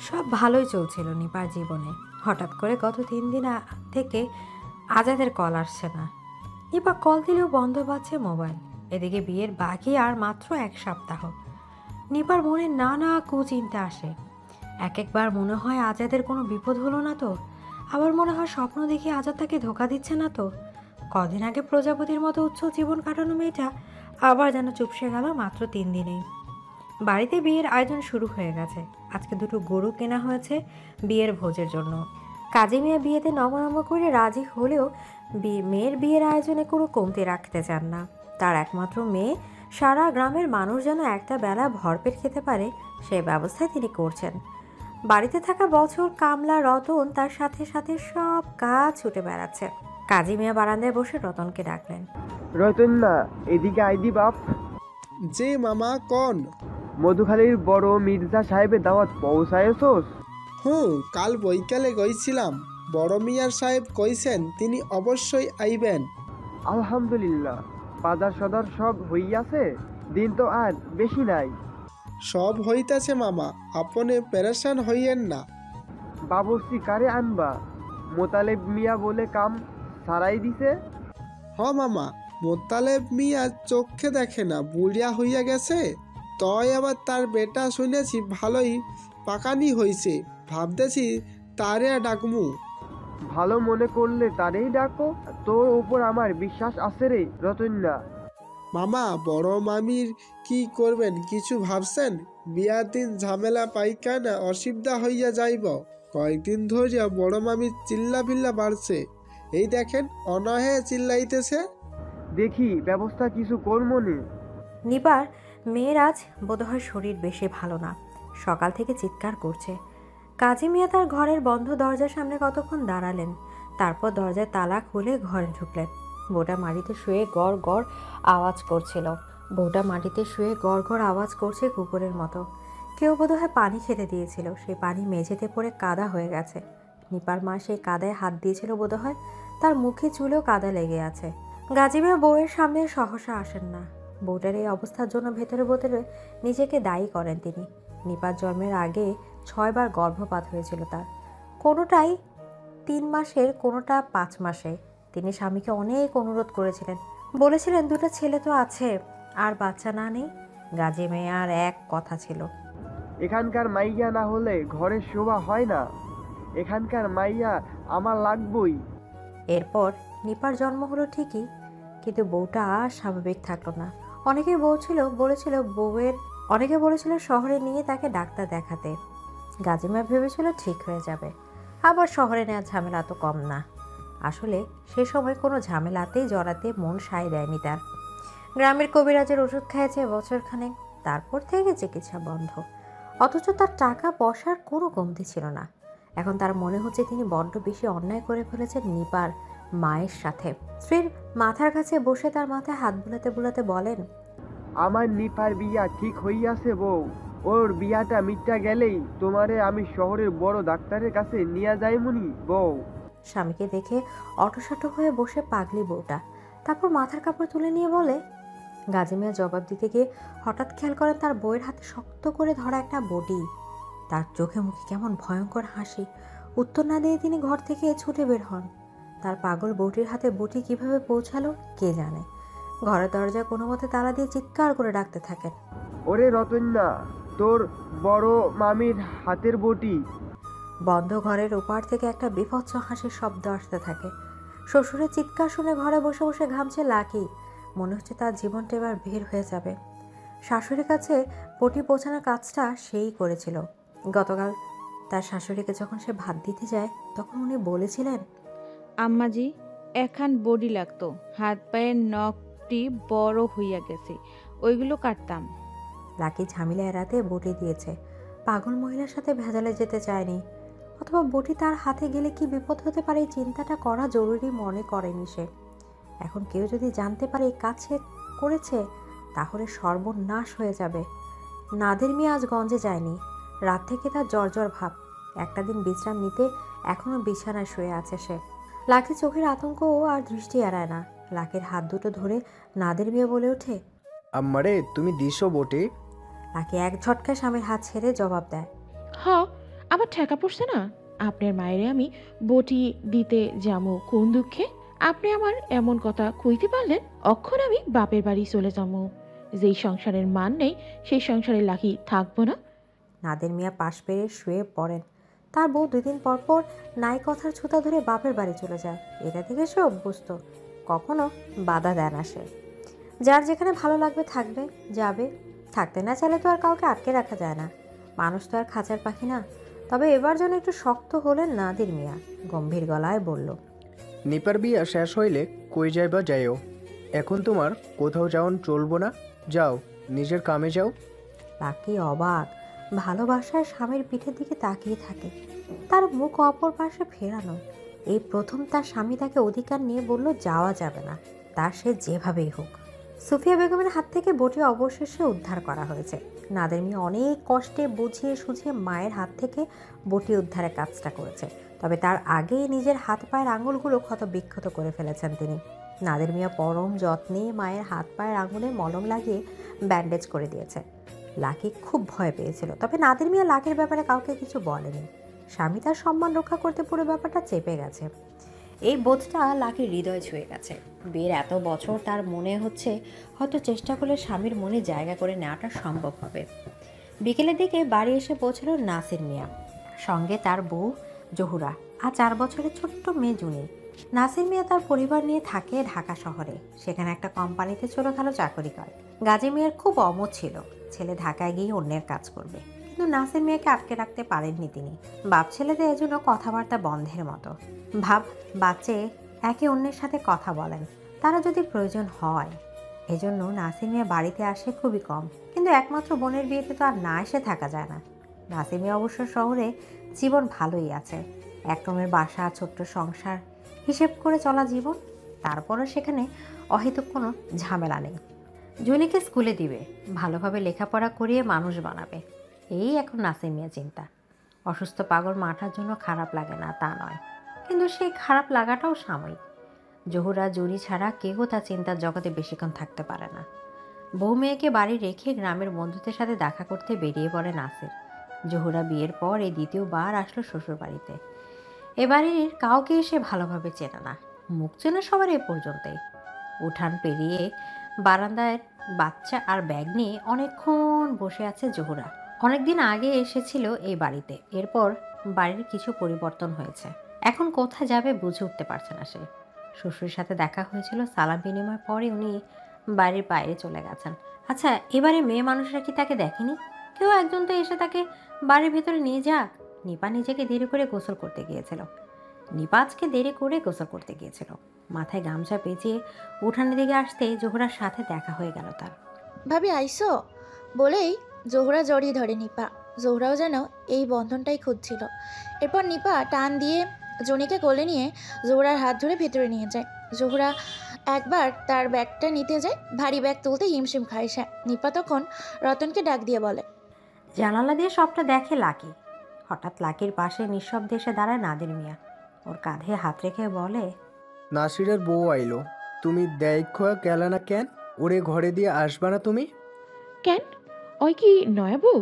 সব ভালোই চলছিল নিপার জীবনে। হঠাৎ করে গত 3 দিন থেকে আজাদের কল আসছে না। নিপা কল দিলেও বন্ধ পাচ্ছে মোবাইল। এদিকে বিয়ের বাকি আর মাত্র 1 সপ্তাহ। নিপার মনে নানা কুচিন্তা আসে। একবার মনে হয় আজাদের কোনো বিপদ হলো না তো, আবার মনে হয় স্বপ্ন দেখে আজাদ তাকে ধোকা দিচ্ছে না তো। কদিন আগে প্রজাপতির মতো উচ্ছল জীবন কাটানো মেয়েটা আবার যেন চুপসে গেল মাত্র 3 দিনেই। বাড়িতে বিয়ের আয়োজন শুরু হয়ে গেছে। আজকে 2টো গরু কেনা হয়েছে বিয়ের ভোজের জন্য। কাজী মেয়ে বিয়েতে নমনম করে রাজি হলেও মেয়ের বিয়ের আয়োজনে কোনো কমতি রাখতে চান না। তার একমাত্র মেয়ে সারা গ্রামের মানুষ যেন একটা বেলা ভরপেট খেতে পারে, সেই ব্যবস্থাই তিনি করছেন। বাড়িতে থাকা বছর কামলা রতন তার সাথে সাথে সব কাজ ছুটে বেড়াচ্ছে। কাজী মিয়া বারান্দায় বসে রতনকে ডাকলেন, রতন না, এদিকে আইদি বাপ। জি মামা, কোন? মধুখালীর বড় মির্জা সাহেবের দাওয়াত পৌঁছায়ছোস? কাল বৈকালে গইছিলাম। বড় মিয়ার সাহেব কইছেন তিনি অবশ্যই আইবেন। আলহামদুলিল্লাহ, বাজার সদার সব হইয়াছে? দিন তো আর বেশি নাই। সব হইতাছে মামা, আপনি পেরেশান হইয়েন না। বাবুর্চি কারে আনবা? মোতালেব মিয়া বলে কাম সারাই দিছে। মামা, মোতালেব মিয়া চোখে দেখে না, বুড়িয়া হইয়া গেছে। তয় আবার তার বেটা শুনেছি ভালোই পাকানি হইছে। ভাবতেছি তারে ডাকমু। ভালো মনে করলে তারেই ডাকো, তোর উপর আমার বিশ্বাস আছে রে রতন্যা। মামা বড় মামির কি করবেন কিছু ভাবছেন? বিয়ার দিন ঝামেলা পাইকানা অসুবিধা হইয়া যাইব। কয়েকদিন ধরিয়া বড় মামির চিল্লা বাড়ছে। এই দেখেন অনহে চিল্লাইতেছে। দেখি ব্যবস্থা কিছু করমনে। নিপার মেয়ের আজ বোধহয় শরীর বেশি ভালো না, সকাল থেকে চিৎকার করছে। কাজী মিয়া তার ঘরের বন্ধ দরজার সামনে কতক্ষণ দাঁড়ালেন, তারপর দরজায় তালা খুলে ঘরে ঢুকলেন। বউটা মাটিতে শুয়ে গড় গড় আওয়াজ করছিল। কুকুরের মতো। কেউ বোধহয় পানি খেতে দিয়েছিল, সেই পানি মেঝেতে পড়ে কাদা হয়ে গেছে। নিপার মা সেই কাদায় হাত দিয়েছিল বোধহয়, তার মুখে চুলেও কাদা লেগে আছে। গাজী মিয়া বউয়ের সামনে সহসা আসেন না। বউটার এই অবস্থার জন্য ভেতরে ভেতরে নিজেকে দায়ী করেন তিনি। নিপার জন্মের আগে 6 বার গর্ভপাত হয়েছিল তার, কোনোটাই 3 মাসের, কোনোটা 5 মাসে। তিনি স্বামীকে অনেক অনুরোধ করেছিলেন, বলেছিলেন 2টা ছেলে তো আছে, আর বাচ্চা না নেই। গাজী মিয়ার এক কথা ছিল, এখানকার মাইয়া না হলে ঘরের শোভা হয় না, এখানকার মাইয়া আমার লাগবই। এরপর নিপার জন্ম হলো ঠিকই, কিন্তু বউটা আর স্বাভাবিক থাকলো না। অনেকে বলেছিল শহরে নিয়ে তাকে ডাক্তার দেখাতে। গাজী মিয়া ভেবেছিল ঠিক হয়ে যাবে, আবার শহরে নেওয়ার ঝামেলা তো কম না। আসলে সে সময় কোনো ঝামেলাতেই জড়াতে মন সায় দেয়নি তার। গ্রামের কবিরাজের ওষুধ খেয়েছে বছরখানেক, তারপর থেকে চিকিৎসা বন্ধ। অথচ তার টাকা পয়সার কোনো কমতি ছিল না। এখন তার মনে হচ্ছে তিনি বড্ড বেশি অন্যায় করে ফেলেছেন নিপার মায়ের সাথে। স্ত্রীর মাথার কাছে বসে তার মাথায় হাত বুলাতে বুলাতে বলেন, আমার নিপার বিয়া ঠিক হইয়াছে বউ, ওর বিয়াটা মিটটা গেলেই তোমারে আমি শহরের বড় ডাক্তারের কাছে নিয়ে যাইমুনি বউ। স্বামীকে দেখে অটোসাটো হয়ে বসে পাগলি বউটা, তারপর মাথার কাপড় তুলে নিয়ে বলে। গাজী মিয়া জবাব দিতে গিয়ে হঠাৎ খেয়াল করেন তার বউয়ের হাতে শক্ত করে ধরা একটা বটি। তার চোখে মুখে কেমন ভয়ঙ্কর হাসি। উত্তর না দিয়ে তিনি ঘর থেকে ছুটে বের হন। তার পাগল বউটির হাতে বটি কিভাবে পৌঁছালো কে জানে। ঘরের দরজা কোনো মতে তালা দিয়ে চিৎকার করে ডাকতে থাকেন, ওরে রতন্যা, তোর বড় মামির হাতের বটি। বন্ধ ঘরের ওপার থেকে একটা বিভৎস হাসির শব্দ আসতে থাকে। শ্বশুরের চিৎকার শুনে ঘরে বসে বসে ঘামছে লাকি। মনে হচ্ছে তার জীবনটা এবার বের হয়ে যাবে। শাশুড়ির কাছে বটি পৌঁছানোর কাজটা সেই করেছিল। গতকাল তার শাশুড়িকে যখন সে ভাত দিতে যায়, তখন উনি বলেছিলেন, আম্মাজি এখান বডি লাগতো, হাত পায়ের নখটি বড় হইয়া গেছে, ওইগুলো কাটতাম। লাকি ঝামেলা এড়াতে বটি দিয়েছে, পাগল মহিলার সাথে ভেজালে যেতে চায়নি। অথবা বটি তার হাতে গেলে কি বিপদ হতে পারে এই চিন্তাটা করা জরুরি মনে করেনি সে। এখন কেউ যদি জানতে পারে এই কাজ সে করেছে, তাহলে সর্বনাশ হয়ে যাবে। নাদের মিয়া আজ গঞ্জে যায়নি, রাত থেকে তার জ্বর ভাব। একটা দিন বিশ্রাম নিতে এখনো বিছানায় শুয়ে আছে সে। লাকি চোখের আতঙ্ক আর দৃষ্টি এড়ায় না। লাকির হাত দুটো ধরে নাদের মিয়া বলে ওঠে, আম্মারে তুমি দিছো বটে। লাকি এক ঝটকায় স্বামীর হাত ছেড়ে জবাব দেয়, আবার ঠেকা পড়ছে না। আপনার মায়েরে আমি বটি দিতে যাবো কোন দুঃখে? আপনি আমার এমন কথা কইতে পারলেন, অক্ষর আমি বাপের বাড়ি চলে যাবো। যেই সংসারের মান নেই সেই সংসারে লাকি থাকবো না। নাদের মিয়া পাশ পেরে শুয়ে পড়েন। তার বউ 2 দিন পর পর নাই কথার ছুতা ধরে বাপের বাড়ি চলে যায়। এটা থেকে সে অভ্যস্ত, কখনো বাধা দেয় না সে। যার যেখানে ভালো লাগবে থাকবে, যাবে। থাকতে না চাইলে তো আর কাউকে আটকে রাখা যায় না। মানুষ তো আর খাঁচার পাখি না। তবে এবার যেন একটু শক্ত হলেন নাদির মিয়া, গম্ভীর গলায় বলল, নিপার বিয়া শেষ হইলে কই যাইবা যাইও, এখন তোমার কোথাও যাওন চলবো না, যাও নিজের কামে যাও। লাকি অবাক, ভালোবাসায় স্বামীর পিঠের দিকে তাকিয়ে থাকে, তার মুখ অপর পাশে ফেরানো। এই প্রথম তার স্বামী তাকে অধিকার নিয়ে বলল যাওয়া যাবে না, তার সে যেভাবেই হোক। সুফিয়া বেগমের হাত থেকে বটি অবশেষে উদ্ধার করা হয়েছে। নাদের মিয়া অনেক কষ্টে বুঝিয়ে সুঝিয়ে মায়ের হাত থেকে বটি উদ্ধারের কাজটা করেছে। তবে তার আগেই নিজের হাত পায়ের আঙুলগুলো ক্ষত বিক্ষত করে ফেলেছেন তিনি। নাদের মিয়া পরম যত্নে মায়ের হাত পায়ের আঙুলে মলম লাগিয়ে ব্যান্ডেজ করে দিয়েছে। লাকি খুব ভয় পেয়েছিল, তবে নাদের মিয়া লাকির ব্যাপারে কাউকে কিছু বলেনি। স্বামী তার সম্মান রক্ষা করতে পুরো ব্যাপারটা চেপে গেছে। এই বোধটা লাকির হৃদয় ছুঁয়ে গেছে। বিয়ের এত বছর তার মনে হচ্ছে হয়তো চেষ্টা করলে স্বামীর মনে জায়গা করে নেওয়াটা সম্ভব হবে। বিকেলের দিকে বাড়ি এসে পৌঁছালো নাসির মিয়া। সঙ্গে তার বউ জহুরা আর 4 বছরের ছোট্ট মেয়ে জুনি। নাসির মিয়া তার পরিবার নিয়ে থাকে ঢাকা শহরে। সেখানে একটা কোম্পানিতে ছোটখাটো চাকরি করে। গাজী মিয়ার খুব অমত ছিল ছেলে ঢাকায় গিয়ে অন্যের কাজ করবে, কিন্তু নাসির মিয়াকে আটকে রাখতে পারেননি তিনি। বাপ ছেলেদের এজন্য কথাবার্তা বন্ধের মতো ভাব। বাচ্চে একে অন্যের সাথে কথা বলেন তারা যদি প্রয়োজন হয়। এজন্য নাসির মিয়া বাড়িতে আসে খুবই কম, কিন্তু একমাত্র বোনের বিয়েতে তো আর না এসে থাকা যায় না। নাসির মিয়া অবশ্য শহরে জীবন ভালোই আছে, একরকমের বাসা, ছোট্ট সংসার, হিসেব করে চলা জীবন। তারপরও সেখানে অহেতুক কোনো ঝামেলা নেই। জুনিকে স্কুলে দিবে, ভালোভাবে লেখাপড়া করিয়ে মানুষ বানাবে, এই এখন নাসির মিয়া চিন্তা। অসুস্থ পাগল মাঠার জন্য খারাপ লাগে না তা নয়, কিন্তু সেই খারাপ লাগাটাও সাময়িক। জহুরা জুনি ছাড়া কেউ তার চিন্তার জগতে বেশিক্ষণ থাকতে পারে না। বউ মেয়েকে বাড়ি রেখে গ্রামের বন্ধুদের সাথে দেখা করতে বেরিয়ে পড়ে নাসির। জহুরা বিয়ের পর এই দ্বিতীয়বার আসলো শ্বশুর বাড়িতে। এ বাড়ির কাউকে এসে ভালোভাবে চেনে না, মুখ চেনে সবার এ পর্যন্তই। উঠান পেরিয়ে বারান্দায় বাচ্চা আর ব্যাগ নিয়ে অনেকক্ষণ বসে আছে জহুরা। অনেকদিন আগে এসেছিল এই বাড়িতে, এরপর বাড়ির কিছু পরিবর্তন হয়েছে। এখন কোথায় যাবে বুঝে উঠতে পারছে না সে। শ্বশুরের সাথে দেখা হয়েছিল, সালাম বিনিময় পরে উনি বাড়ির বাইরে চলে গেছেন। আচ্ছা, এবারে মেয়ে মানুষরা কি তাকে দেখেনি? কেউ একজন তো এসে তাকে বাড়ির ভেতরে নিয়ে যাক। নিপা নিজেকে দেরি করে গোসল করতে গিয়েছিল। মাথায় গামছা পেঁচিয়ে উঠানের দিকে আসতে জোহরার সাথে দেখা হয়ে গেল তার। ভাবি আইসো বলেই জোহরা জড়িয়ে ধরে নিপা। জোহরাও যেন এই বন্ধনটাই খুঁজছিল। এরপর নিপা টান দিয়ে জনিকে কোলে নিয়ে জোহরার হাত ধরে ভেতরে নিয়ে যায়। জোহরা একবার তার ব্যাগটা নিতে যায়, ভারী ব্যাগ তুলতে হিমশিম খায় সে। নিপা তখন রতনকে ডাক দিয়ে বলে, জানালা দিয়ে সবটা দেখে লাকি। হঠাৎ লাকির পাশে নিঃশব্দে এসে দাঁড়ায় নাদির মিয়া। ওর কাঁধে হাত রেখে বলে, নাসিরের বউ আইলো, তুমি দেখো গেল না কেন? ওরে ঘরে দিয়ে আসবা না তুমি? কেন, ওই কি নয়া বউ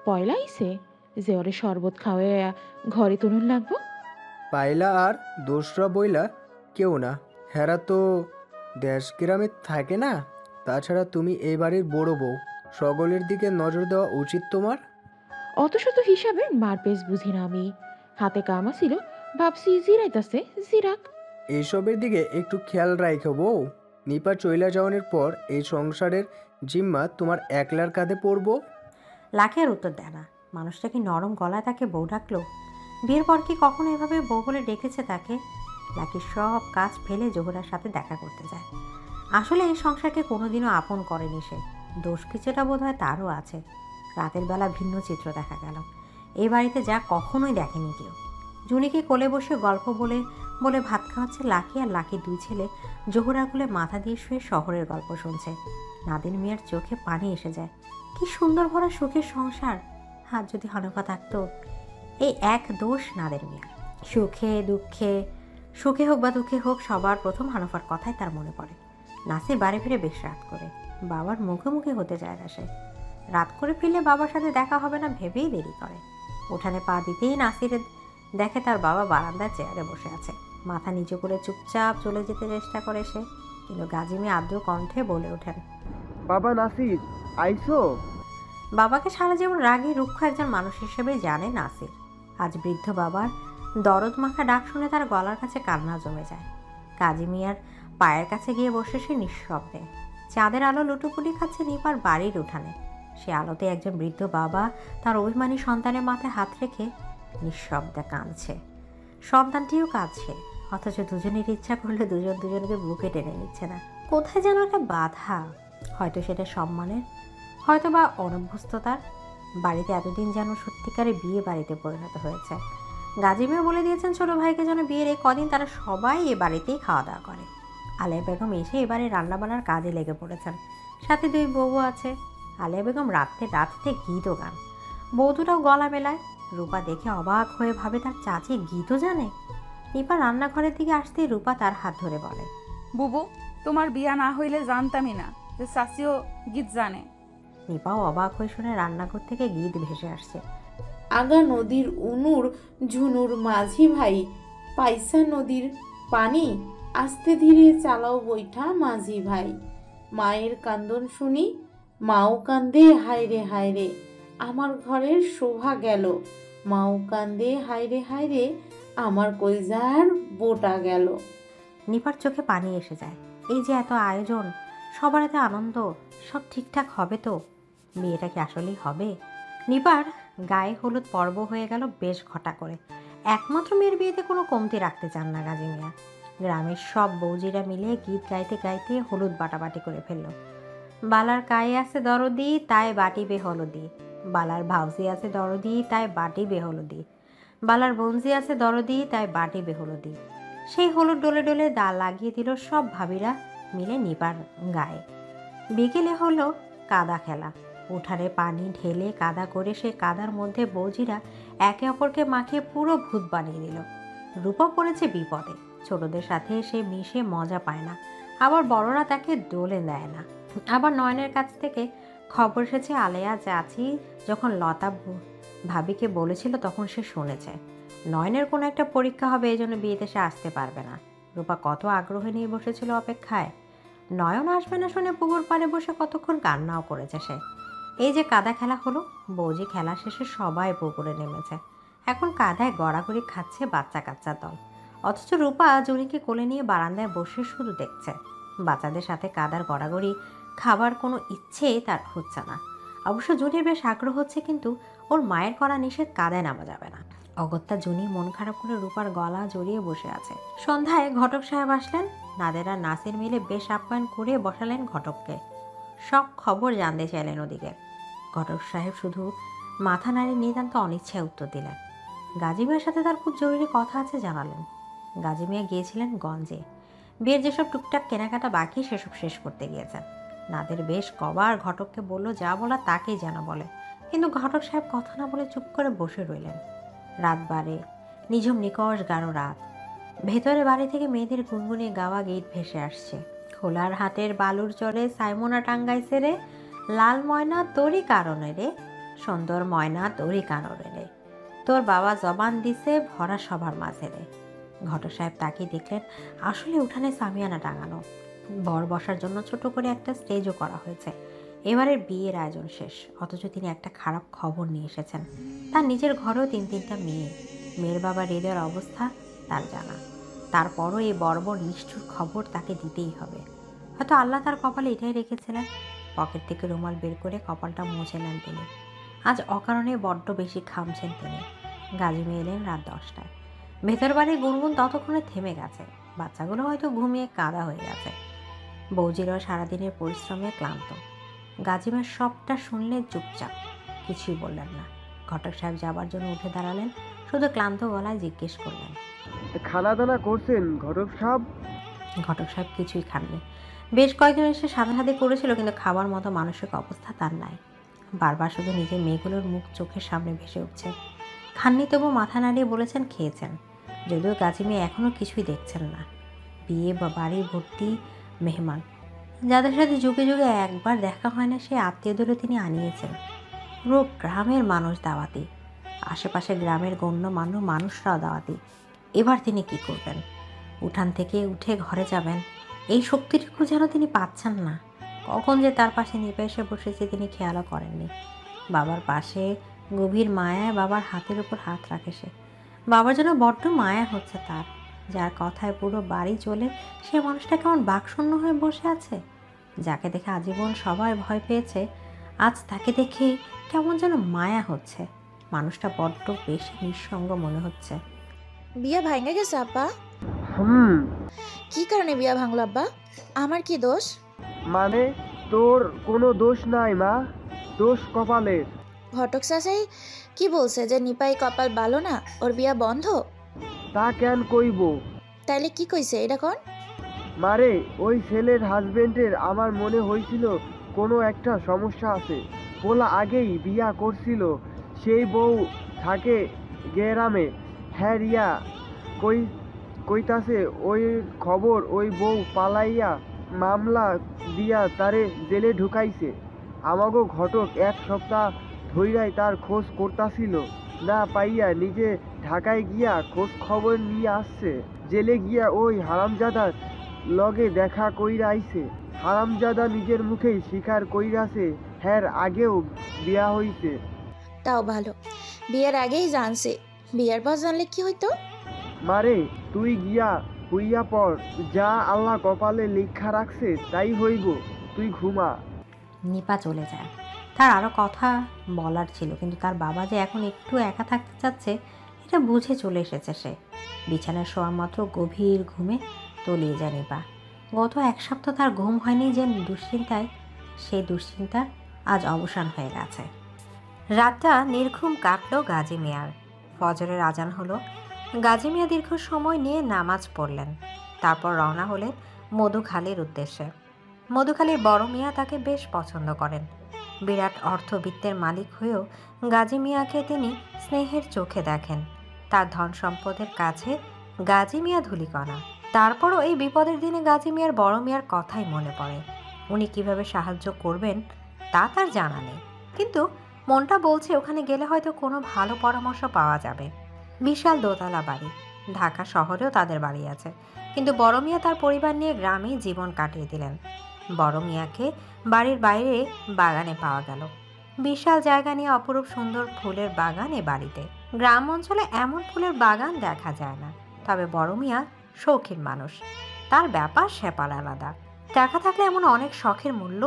পয়লা আইছে যে ওরে শরবত খাওয়াইয়া ঘরে তুলুন লাগবো? পাইলা আর দোসরা বইলা কেউ না, হেরা তো দেশ গ্রামে থাকে না। তাছাড়া তুমি এই বাড়ির বড় বউ, সকলের দিকে নজর দেওয়া উচিত তোমার। অত শত হিসাবের মারপেস বুঝি না আমি। হাতে কামা ছিল, ভাবছি জিরাইতাছে জিরাক। এইসবের দিকে একটু খেয়াল রাখো বউ। নিপা চইলা যাওয়ানোর পর এই সংসারের জিম্মা তোমার একলার কাঁধে পড়বো। লাকি আর উত্তর দেয় না। মানুষটা কি নরম গলায় তাকে বউ ডাকলো? বিয়ের পর কি কখনো এভাবে বউ বলে ডেকেছে তাকে? লাকি সব কাজ ফেলে জোহরার সাথে দেখা করতে যায়। আসলে এই সংসারকে কোনোদিনও আপন করেনি সে। দোষ কিছুটা বোধ হয় তারও আছে। রাতের বেলা ভিন্ন চিত্র দেখা গেল। এই বাড়িতে যা কখনোই দেখেনি কেউ। জুনিকে কোলে বসে গল্প বলে বলে ভাত খাওয়াচ্ছে লাকি, আর লাকির 2 ছেলে জোহরার কোলে মাথা দিয়ে শুয়ে শহরের গল্প শুনছে। নাদির মিয়ার চোখে পানি এসে যায়। কি সুন্দর ভরা সুখের সংসার। হাত যদি হনফা থাকতো। এই এক দোষ নাদের মিয়া। সুখে হোক বা দুঃখে হোক, সবার প্রথম হানফার কথাই তার মনে পড়ে। নাসির বাড়ি ফিরে বেশ রাত করে। বাবার মুখোমুখি হতে যায় না সে। রাত করে ফিরলে বাবার সাথে দেখা হবে না ভেবেই দেরি করে। উঠানে পা দিতেই নাসিরের দেখে তার বাবা বারান্দার চেয়ারে বসে আছে। মাথা নিচু করে চুপচাপ চলে যেতে চেষ্টা করে সে, কিন্তু গাজী মিয়া আদ্র কণ্ঠে বলে ওঠেন, বাবা নাসির আইসো। বাবাকে সারা জীবন রাগী রুক্ষ একজন মানুষ হিসেবে জানে নাসির। আজ বৃদ্ধ বাবার দরদ মাখা ডাক শুনে তার গলার কাছে কান্না জমে যায়। গাজী মিয়ার পায়ের কাছে গিয়ে বসে সে নিঃশব্দে। চাঁদের আলো লুটোপুটি খাচ্ছে নিপার বাড়ির উঠানে। সে আলোতে একজন বৃদ্ধ বাবা তার অভিমানী সন্তানের মাথায় হাত রেখে নিঃশব্দে কাঁদছে। সন্তানটিও কাঁদছে, অথচ দুজনের ইচ্ছা করলে দুজনকে বুকে টেনে নিচ্ছে না। কোথায় যেন একটা বাধা, হয়তো সেটা সম্মানের, হয়তো বা অনভ্যস্ততার। বাড়িতে এতদিন যেন সত্যিকারে বিয়ে বাড়িতে পরিণত হয়েছে। গাজী মিয়া বলে দিয়েছেন ছোট ভাইকে যেন বিয়ের এই কদিন তারা সবাই এ বাড়িতেই খাওয়া দাওয়া করে। আলেয়া বেগম এসে এবারে রান্নাবান্নার কাজে লেগে পড়েছেন। সাথে 2 বউ আছে। আলেয়া বেগম রাতে গীতও গান। বউ দুটাও গলা মেলায়। রূপা দেখে অবাক হয়ে ভাবে তার চাচি গীতও জানে। নিপা রান্নাঘরের দিকে আসতেই রূপা তার হাত ধরে বলে, বুবু, তোমার বিয়া না হইলে জানতামই না যে চাচিও গীত জানে। নিপাও অবাক হয়ে শুনে রান্নাঘর থেকে গীত ভেসে আসছে। আগা নদীর উনুর ঝুনুর মাঝি ভাই, পাইসা নদীর পানি, আস্তে ধীরে চালাও বৈঠা মাঝি ভাই। মায়ের কান্দন শুনি, মাও কান্দে হায়রে হায়রে, আমার ঘরের শোভা গেল, মাও কান্দে, হায়রে হায়রে আমার কইজার বোটা গেল। নিপার চোখে পানি এসে যায়। এই যে এত আয়োজন, সবার এত আনন্দ, সব ঠিকঠাক হবে তো? বিয়েটা কি আসলেই হবে? নিপার গায়ে হলুদ পর্ব হয়ে গেল বেশ ঘটা করে। একমাত্র মেয়ের বিয়েতে কোনো কমতি রাখতে চান না গাজী মিয়া। গ্রামের সব বৌজিরা মিলে গীত গাইতে গাইতে হলুদ বাটাবাটি করে ফেলল। বালার গায়ে আছে দরদি, তাই বাটিবে হলদি। বালার ভাউজি আছে দরদি, তাই বাটিবে হলদি। বালার বঞ্জি আছে দরদি, তাই বাটিবে হলদি। সেই হলুদ ডলে ডলে দা লাগিয়ে দিল সব ভাবিরা মিলে নিপার গায়ে। বিকেলে হলো কাদা খেলা। উঠানে পানি ঢেলে কাদা করে সে কাদার মধ্যে বৌজিরা একে অপরকে মাখিয়ে পুরো ভূত বানিয়ে দিল। রূপা পড়েছে বিপদে। ছোটদের সাথে সে মিশে মজা পায় না, আবার বড়রা তাকে দোলে দেয় না। আবার নয়নের কাছ থেকে খবর এসেছে আলেয়া চাচি যখন লতা ভাবিকে বলেছিল তখন সে শুনেছে নয়নের কোনো একটা পরীক্ষা হবে, এই জন্য বিয়েতে সে আসতে পারবে না। রূপা কত আগ্রহ নিয়ে বসেছিল অপেক্ষায়। নয়ন আসবে না শুনে পুকুর পাড়ে বসে কতক্ষণ কান্নাও করেছে সে। এই যে কাদা খেলা হলো, বৌজি খেলা শেষে সবাই পুকুরে নেমেছে। এখন কাদায় গড়াগড়ি খাচ্ছে বাচ্চা কাচ্চা দল, অথচ রূপা জুনিকে কোলে নিয়ে বারান্দায় বসে শুধু দেখছে। বাচ্চাদের সাথে কাদার গড়াগড়ি খাবার কোনো ইচ্ছে তার হচ্ছে না। অবশ্য জুনির বেশ আগ্রহ হচ্ছে, কিন্তু ওর মায়ের করা নিষেধ কাদায় নামা যাবে না। অগত্যা জুনি মন খারাপ করে রূপার গলা জড়িয়ে বসে আছে। সন্ধ্যায় ঘটক সাহেব আসলেন। নাদের আর নাসির মিলে বেশ আপ্যায়ন করে বসালেন ঘটককে। সব খবর জানতে চাইলেন ওদিকে। ঘটক সাহেব শুধু মাথা নাড়িয়ে নিতান্ত অনিচ্ছায় উত্তর দিলেন। গাজী মিয়ার সাথে তার খুব জরুরি কথা আছে জানালেন। গাজী মিয়া গিয়েছিলেন গঞ্জে। বিয়ের যেসব টুকটাক কেনাকাটা বাকি সেসব শেষ করতে গিয়েছেন। নাদের বেশ কবার ঘটককে বলল যা বলা তাকেই যেন বলে, কিন্তু ঘটক সাহেব কথা না বলে চুপ করে বসে রইলেন। রাত বাড়ে, নিঝুম নিকষ গাঢ় রাত। ভেতরে বাড়ি থেকে মেয়েদের গুনগুনে গাওয়া গীত ভেসে আসছে। খোলার হাতের বালুর চরে সাইমোনা টাঙ্গাইছে রে, লাল ময়না তোরই কারণে রে, সুন্দর ময়না তোরই কারণে রে, তোর বাবা জবান দিছে ভরা সবার মাঝে রে। ঘটক সাহেব তাকিয়ে দেখলেন আসলে উঠানে সামিয়ানা টাঙানো। বর বসার জন্য ছোট করে একটা স্টেজও করা হয়েছে। এবারের বিয়ের আয়োজন শেষ, অথচ তিনি একটা খারাপ খবর নিয়ে এসেছেন। তার নিজের ঘরেও 3-3টা মেয়ে। মেয়ের বাবা হৃদয়ের অবস্থা তার জানা, তারপরও এই বর্বর নিষ্ঠুর খবর তাকে দিতেই হবে। হয়তো আল্লাহ তার কপালে এটাই রেখেছিলেন। পকেট থেকে রুমাল বের করে কপালটা মুছে নেন তিনি। আজ অকারণে বড্ড বেশি ঘামছেন তিনি। গাজী মেয়ে এলেন রাত 10টায়। ভেতর বাড়ির গুনগুন ততক্ষণে থেমে গেছে। বাচ্চাগুলো হয়তো ঘুমিয়ে কাদা হয়ে গেছে। বৌজিরাও সারাদিনের পরিশ্রমে ক্লান্ত। গাজিমার সবটা শুনলে চুপচাপ, কিছুই বললেন না। ঘটক সাহেব যাবার জন্য উঠে দাঁড়ালেন, শুধু ক্লান্ত গলায় জিজ্ঞেস করলেন, খানা দানা করছেন ঘটক সাহেব? ঘটক সাহেব কিছুই খাননি। বেশ কয়েকজন এসে সাদাসাদি করেছিল, কিন্তু খাবার মতো মানসিক অবস্থা তার নাই। বারবার শুধু নিজের মেয়েগুলোর মুখ চোখের সামনে ভেসে উঠছে। খাননি তবু মাথা নাড়িয়ে বলেছেন খেয়েছেন, যদিও গাজী মেয়ে এখনও কিছুই দেখছেন না। বিয়ে বা বাড়ি ভর্তি মেহমান, যাদের সাথে যুগে যুগে একবার দেখা হয় না, সেই আত্মীয়দেরও তিনি আনিয়েছেন। পুরো গ্রামের মানুষ দাওয়াতি, আশেপাশে গ্রামের গণ্যমান্য মানুষরাও দাওয়াতি। এবার তিনি কি করবেন? উঠান থেকে উঠে ঘরে যাবেন, এই শক্তিটুকু যেন তিনি পাচ্ছেন না। কখন যে তার পাশে নিপে এসে বসেছে তিনি খেয়ালও করেননি। বাবার পাশে গভীর মায়ায় বাবার হাতের উপর হাত রাখে সে। বাবার জন্য বড্ড মায়া হচ্ছে তার। যার কথায় পুরো বাড়ি চলে, সে মানুষটা কেমন বাকশূন্য হয়ে বসে আছে। যাকে দেখে আজীবন সবাই ভয় পেয়েছে, আজ তাকে দেখে কেমন যেন মায়া হচ্ছে। মানুষটা বড্ড বেশি নিঃসঙ্গ মনে হচ্ছে। বিয়া ভাঙে গেছে আব্বা? কি কারণে বিয়া ভাঙলো আব্বা? আমার কি দোষ? মানে তোর কোনো দোষ নাই মা, দোষ কপালের। ঘটক চাচাই কি বলছে যে নিপাই কপাল ভালো না, ওর বিয়া বন্ধ? তা কেন কইব? তাইলে কি কইছে এটা কোন? মারে ওই ছেলের হাজবেন্ডের আমার মনে হয়েছিল কোনো একটা সমস্যা আছে। বলা আগেই বিয়া করছিল, সেই বউ থাকে গ্রামে। হ্যাঁ রিয়া কইতাছে ওই খবর, ওই বউ পালাইয়া মামলা দিয়া তারে জেলে ঢুকাইছে। আমাগো ঘটক 1 সপ্তাহ ধইরাই তার খোঁজ করতাছিল, না পাইয়া নিজে ঢাকায় গিয়া খোঁজ খবর নিয়ে আসছে। জেলে গিয়া ওই হারামজাদার লগে দেখা কইরা আইছে। হারামজাদা নিজের মুখেই স্বীকার কইরাছে হ্যার আগেও বিয়া হইছে। তাও ভালো, বিয়ের আগেই জানছি, বিয়ের পর জানলে কি হইতো? মারে তুই গিয়া হইয়া পর, যা আল্লাহ কপালে লেখা রাখছে তাই হইব, তুই ঘুমা। নিপা চলে যায়। তার আরও কথা বলার ছিল, কিন্তু তার বাবা যে এখন একটু একা থাকতে চাচ্ছে এটা বুঝে চলে এসেছে সে। বিছানায় শোয়া মাত্র গভীর ঘুমে তলিয়ে যায় নিপা। গত এক সপ্তাহ তার ঘুম হয়নি যে দুশ্চিন্তায়, সেই দুশ্চিন্তার আজ অবসান হয়ে গেছে। রাতটা নির্ঘুম কাটলো গাজী মিয়ার। ফজরের আজান হলো। গাজী মিয়া দীর্ঘ সময় নিয়ে নামাজ পড়লেন, তারপর রওনা হলেন মধুখালীর উদ্দেশ্যে। মধুখালীর বড় মিয়া তাকে বেশ পছন্দ করেন। বিরাট অর্থবিত্তের মালিক হয়েও গাজী মিয়াকে তিনি স্নেহের চোখে দেখেন। তার ধন সম্পদের কাছে গাজী মিয়া ধূলিকণা। তারপরও এই বিপদের দিনে গাজী মিয়ার বড় মিয়ার কথাই মনে পড়ে। উনি কিভাবে সাহায্য করবেন তা তার জানা নেই, কিন্তু মনটা বলছে ওখানে গেলে হয়তো কোনো ভালো পরামর্শ পাওয়া যাবে। বিশাল দোতলা বাড়ি, ঢাকা শহরেও তাদের বাড়ি আছে, কিন্তু বড় মিয়া তার পরিবার নিয়ে গ্রামেই জীবন কাটিয়ে দিলেন। বড় মিয়াকে বাড়ির বাইরে বাগানে পাওয়া গেল। বিশাল জায়গা নিয়ে অপরূপ সুন্দর ফুলের বাগান এ বাড়িতে। গ্রাম অঞ্চলে এমন ফুলের বাগান দেখা যায় না, তবে বড় মিয়া শৌখিন মানুষ, তার ব্যাপার স্যাপার আলাদা। টাকা থাকলে এমন অনেক শখের মূল্য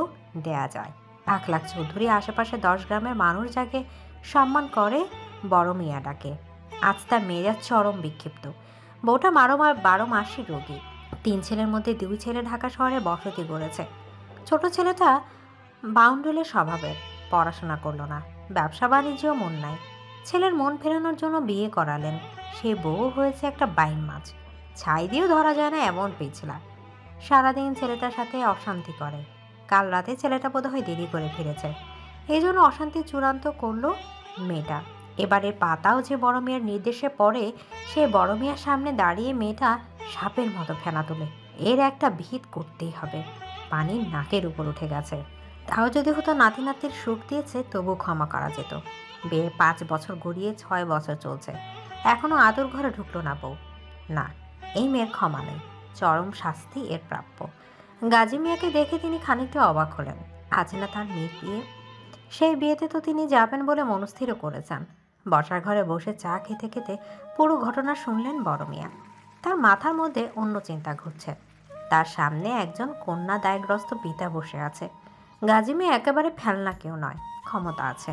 দেয়া যায়। আকলাক চৌধুরী আশেপাশে 10 গ্রামের মানুষ যাকে সম্মান করে বড় মিয়া ডাকে। আজ তার মেজাজ চরম বিক্ষিপ্ত। বউটা 12 মাসই রোগী। 3 ছেলের মধ্যে 2 ছেলে ঢাকা শহরে বসতি গড়েছে। ছোট ছেলেটা বাউন্ডুলের স্বভাবের, পড়াশোনা করলো না, ব্যবসা বাণিজ্যও মন নাই। ছেলের মন ফেরানোর জন্য বিয়ে করালেন। সে বউ হয়েছে একটা বাইন মাছ, ছাই দিয়েও ধরা যায় না এমন পিছলা। সারাদিন ছেলেটার সাথে অশান্তি করে। কাল রাতে ছেলেটা বোধহয় দেরি করে ফিরেছে, এই জন্য অশান্তি চূড়ান্ত করলো মেয়েটা। এবারের পাতাও যে বড় মেয়ের নির্দেশে পড়ে, সে বড় মেয়ের সামনে দাঁড়িয়ে মেয়েটা সাপের মতো ফেনা তোলে। এর একটা ভিত করতেই হবে। পানি নাকের উপর উঠে গেছে। তাও যদি হতো নাতি নাতির সুখ দিয়েছে তবু ক্ষমা করা যেত। বিয়ের 5 বছর গড়িয়ে 6 বছর চলছে, এখনো আদর ঘরে ঢুকলো না বউ। না, এই মেয়ের ক্ষমা নেই, চরম শাস্তি এর প্রাপ্য। গাজী মিয়াকে দেখে তিনি খানিকটা অবাক হলেন। আজ না তার মেয়ের বিয়ে, সেই বিয়েতে তো তিনি যাবেন বলে মনস্থিরও করেছেন। বসার ঘরে বসে চা খেতে খেতে পুরো ঘটনা শুনলেন বড় মিয়া। তার মাথার মধ্যে অন্য চিন্তা ঘুরছে। তার সামনে একজন কন্যা দায়গ্রস্ত পিতা বসে আছে। গাজী মিয়া একেবারে ফেলনা কেউ নয়, ক্ষমতা আছে।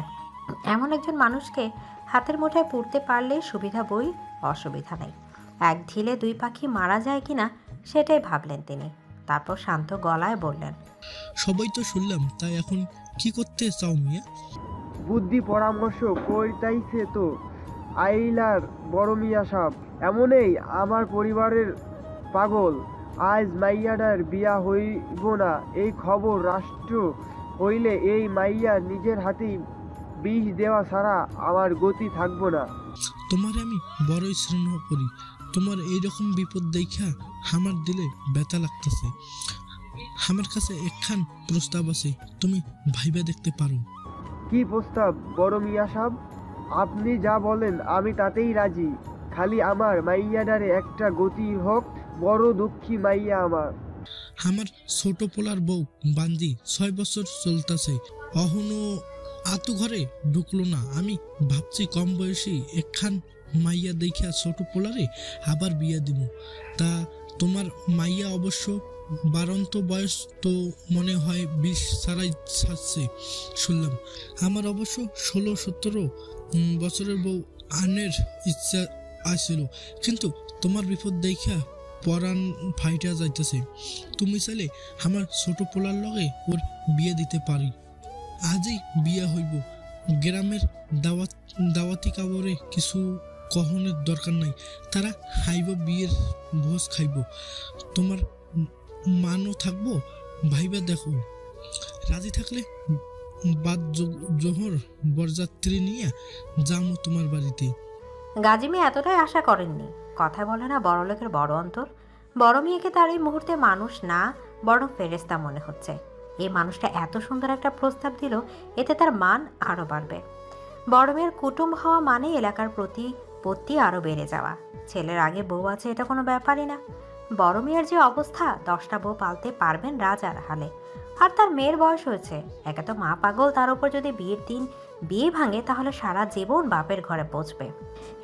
এমন একজন মানুষকে হাতের মুঠোয় পুড়তে পারলেই সুবিধা বই, অসুবিধা নেই। এক ঢিলে 2 পাখি মারা যায় কিনা সেটাই ভাবলেন তিনি। তারপর শান্ত গলায় বললেন, সবাই তো শুনলাম, তাই এখন কি করতে চাও মিয়া? বুদ্ধি পরামর্শ কইতাইছে তো আইলার বড় মিয়া সাহেব। এমনই আমার পরিবারের পাগল। আজ মাইয়াডার বিয়া হইব না, এই খবর রাষ্ট্র হইলে এই মাইয়া নিজের হাতেই বিষ দেওয়া ছাড়া আমার গতি থাকবো না। তোমার আমি বড়ই স্নেহ করি। তোমার এইরকম বিপদ দেখা আমার দিলে ব্যথা লাগতেছে। আমার কাছে একখান প্রস্তাব আছে, তুমি ভাইবা দেখতে পারো। কি প্রস্তাব বড় মিয়া সাহেব? আপনি যা বলেন আমি তাতেই রাজি। খালি আমার মাইয়াডারে একটা গতি হোক। বড় দুঃখী মাইয়া আমার। আমার ছোট পোলার বউ বান্দি 6 বছর চলতেছে, অহনো আতু ঘরে ঢুকলো না। আমি ভাবছি কম বয়সী একখান মাইয়া দেখা ছোট পোলারে আবার বিয়া দিব। তা তোমার মাইয়া অবশ্য বারন্ত বয়স তো মনে হয় 20 ছাড়াই ছাড়ছে শুনলাম। আমার অবশ্য 16-17 বছরের বউ আনের ইচ্ছা আসছিল, কিন্তু তোমার বিপদ দেখা পরাণ ফাইটা যাইতেছে। তুমি চাইলে আমার ছোট পোলার লগে ওর বিয়ে দিতে পারি। আজই বিয়ে হইব। গ্রামের দাওয়াতি কাবরে কিছু কহনের দরকার নাই, তারা খাইব, বিয়ের ভোজ খাইব। তোমার মানও থাকবো, ভাইবা দেখো। রাজি থাকলে বাদ জোহর বরযাত্রী নিয়ে যাবো তোমার বাড়িতে। গাজী মিয়া এতটাই আশা করেননি। কথা বলে না বড়লোকের বড় অন্তর। বড় মেয়েকে তার এই মুহূর্তে মানুষ না বড় ফেরেস্তা মনে হচ্ছে। এই মানুষটা এত সুন্দর একটা প্রস্তাব দিল, এতে তার মান আরও বাড়বে। বড় মেয়ের কুটুম হওয়া মানে এলাকার প্রতিপত্তি আরও বেড়ে যাওয়া। ছেলের আগে বউ আছে এটা কোনো ব্যাপারই না। বড় মেয়ের যে অবস্থা, 10টা বউ পালতে পারবেন রাজার হালে। আর তার মেয়ের বয়স হয়েছে। একে তো মা পাগল, তার উপর যদি বিয়ের দিন বিয়ে ভাঙে তাহলে সারা জীবন বাপের ঘরে পৌঁছবে।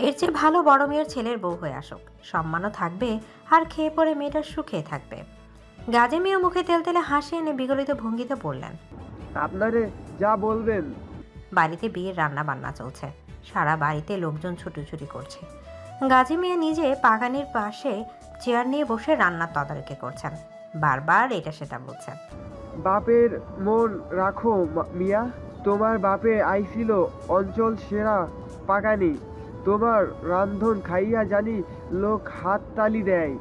এর চেয়ে ভালো বড় মেয়ের ছেলের বউ হয়ে আসুক, সম্মানও থাকবে আর খেয়ে পরে মেয়েটার সুখে থাকবে। গাজী মিয়া মুখে তেলতেলে হাসি এনে বিগলিত ভঙ্গিতে বললেন, আপনারে যা বলবেন। বাড়িতে বিয়ের রান্না বান্না চলছে, সারা বাড়িতে লোকজন ছুটোছুটি করছে। গাজী মিয়া নিজে পাগানির পাশে চেয়ার নিয়ে বসে রান্নার তদারকি করছেন, বারবার এটা সেটা বলছেন। বাপের মন রাখো মিয়া, তোমার বাপে আইছিল অঞ্চল সেরা পাগানি, তোমার রান্ধন খাইয়া জানি লোক হাত তালি দেয়।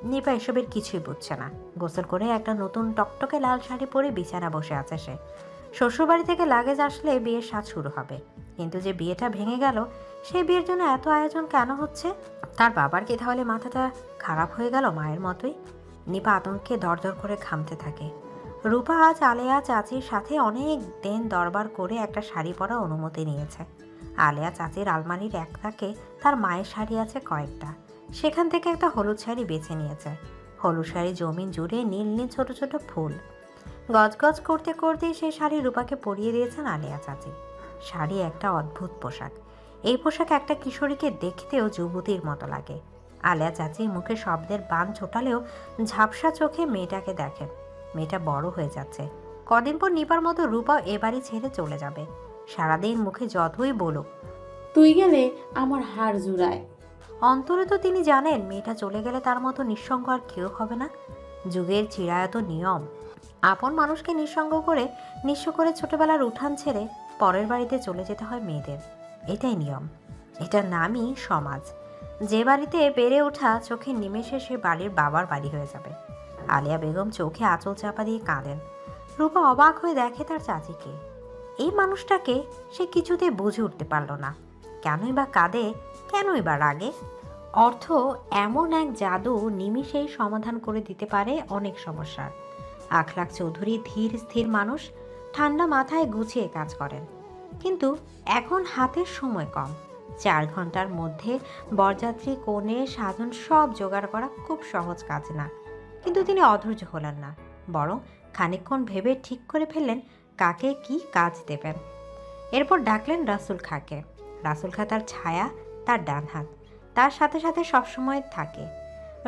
নিপা এসবের কিছুই বুঝছে না। গোসল করে একটা নতুন টকটকে লাল শাড়ি পরে বিছানা বসে আছে সে। শ্বশুরবাড়ি থেকে লাগেজ আসলে বিয়ের সাজ শুরু হবে, কিন্তু যে বিয়েটা ভেঙে গেল সেই বিয়ের জন্য এত আয়োজন কেন হচ্ছে? তার বাবার কি তাহলে মাথাটা খারাপ হয়ে গেল মায়ের মতোই? নিপা আতঙ্কে দরদর করে ঘামতে থাকে। রূপা আজ আলেয়া চাচির সাথে অনেক দিন দরবার করে একটা শাড়ি পরার অনুমতি নিয়েছে। আলেয়া চাচির আলমারির এক তাকে তার মায়ের শাড়ি আছে কয়েকটা, সেখান থেকে একটা হলুদ শাড়ি বেছে নিয়েছে। হলুদ শাড়ি জমিন জুড়ে নীল নীল ছোট ছোট ফুল। গজগজ করতে করতেই সেই শাড়ি রূপাকে পরিয়ে দিয়েছেন আলেয়া চাচি। শাড়ি একটা অদ্ভুত পোশাক। এই পোশাক একটা কিশোরীকে দেখতেও যুবতীর মতো লাগে। আলেয়া চাচি মুখে শব্দের বান ছোটালেও ঝাপসা চোখে মেয়েটাকে দেখেন। মেয়েটা বড় হয়ে যাচ্ছে। কদিন পর নিপার মতো রূপাও এ বাড়ি ছেড়ে চলে যাবে। সারাদিন মুখে যতই বলুক, তুই গেলে আমার হাড় জুড়ায়। অন্তরে তো তিনি জানেন মেয়েটা চলে গেলে তার মতো নিঃসঙ্গ আর কেউ হবে না। যুগের চিরায়ত নিয়ম, আপন মানুষকে নিঃসঙ্গ করে নিঃস্ব করে ছোটবেলার উঠান ছেড়ে পরের বাড়িতে চলে যেতে হয় মেয়েদের। এটাই নিয়ম, এটার নামই সমাজ। যে বাড়িতে বেড়ে ওঠা চোখের নিমেষে সে বাড়ির বাবার বাড়ি হয়ে যাবে। আলিয়া বেগম চোখে আঁচল চাপা দিয়ে কাঁদেন। রূপা অবাক হয়ে দেখে তার চাচিকে। এই মানুষটাকে সে কিছুতেই বুঝে উঠতে পারল না। কেনই বা কাঁদে, কেনই বা রাগে? অর্থ এমন এক জাদু নিমিষেই সমাধান করে দিতে পারে অনেক সমস্যার। আখলাক চৌধুরী ধীর স্থির মানুষ, ঠান্ডা মাথায় গুছিয়ে কাজ করেন। কিন্তু এখন হাতের সময় কম। 4 ঘন্টার মধ্যে বরযাত্রী কনে সাধন সব জোগাড় করা খুব সহজ কাজ না। কিন্তু তিনি অধৈর্য হলেন না, বরং খানিকক্ষণ ভেবে ঠিক করে ফেললেন কাকে কি কাজ দেবেন। এরপর ডাকলেন রাসুল খাঁকে। রাসুল খাঁ তার ছায়া, তার ডান হাত, তার সাথে সাথে সবসময় থাকে।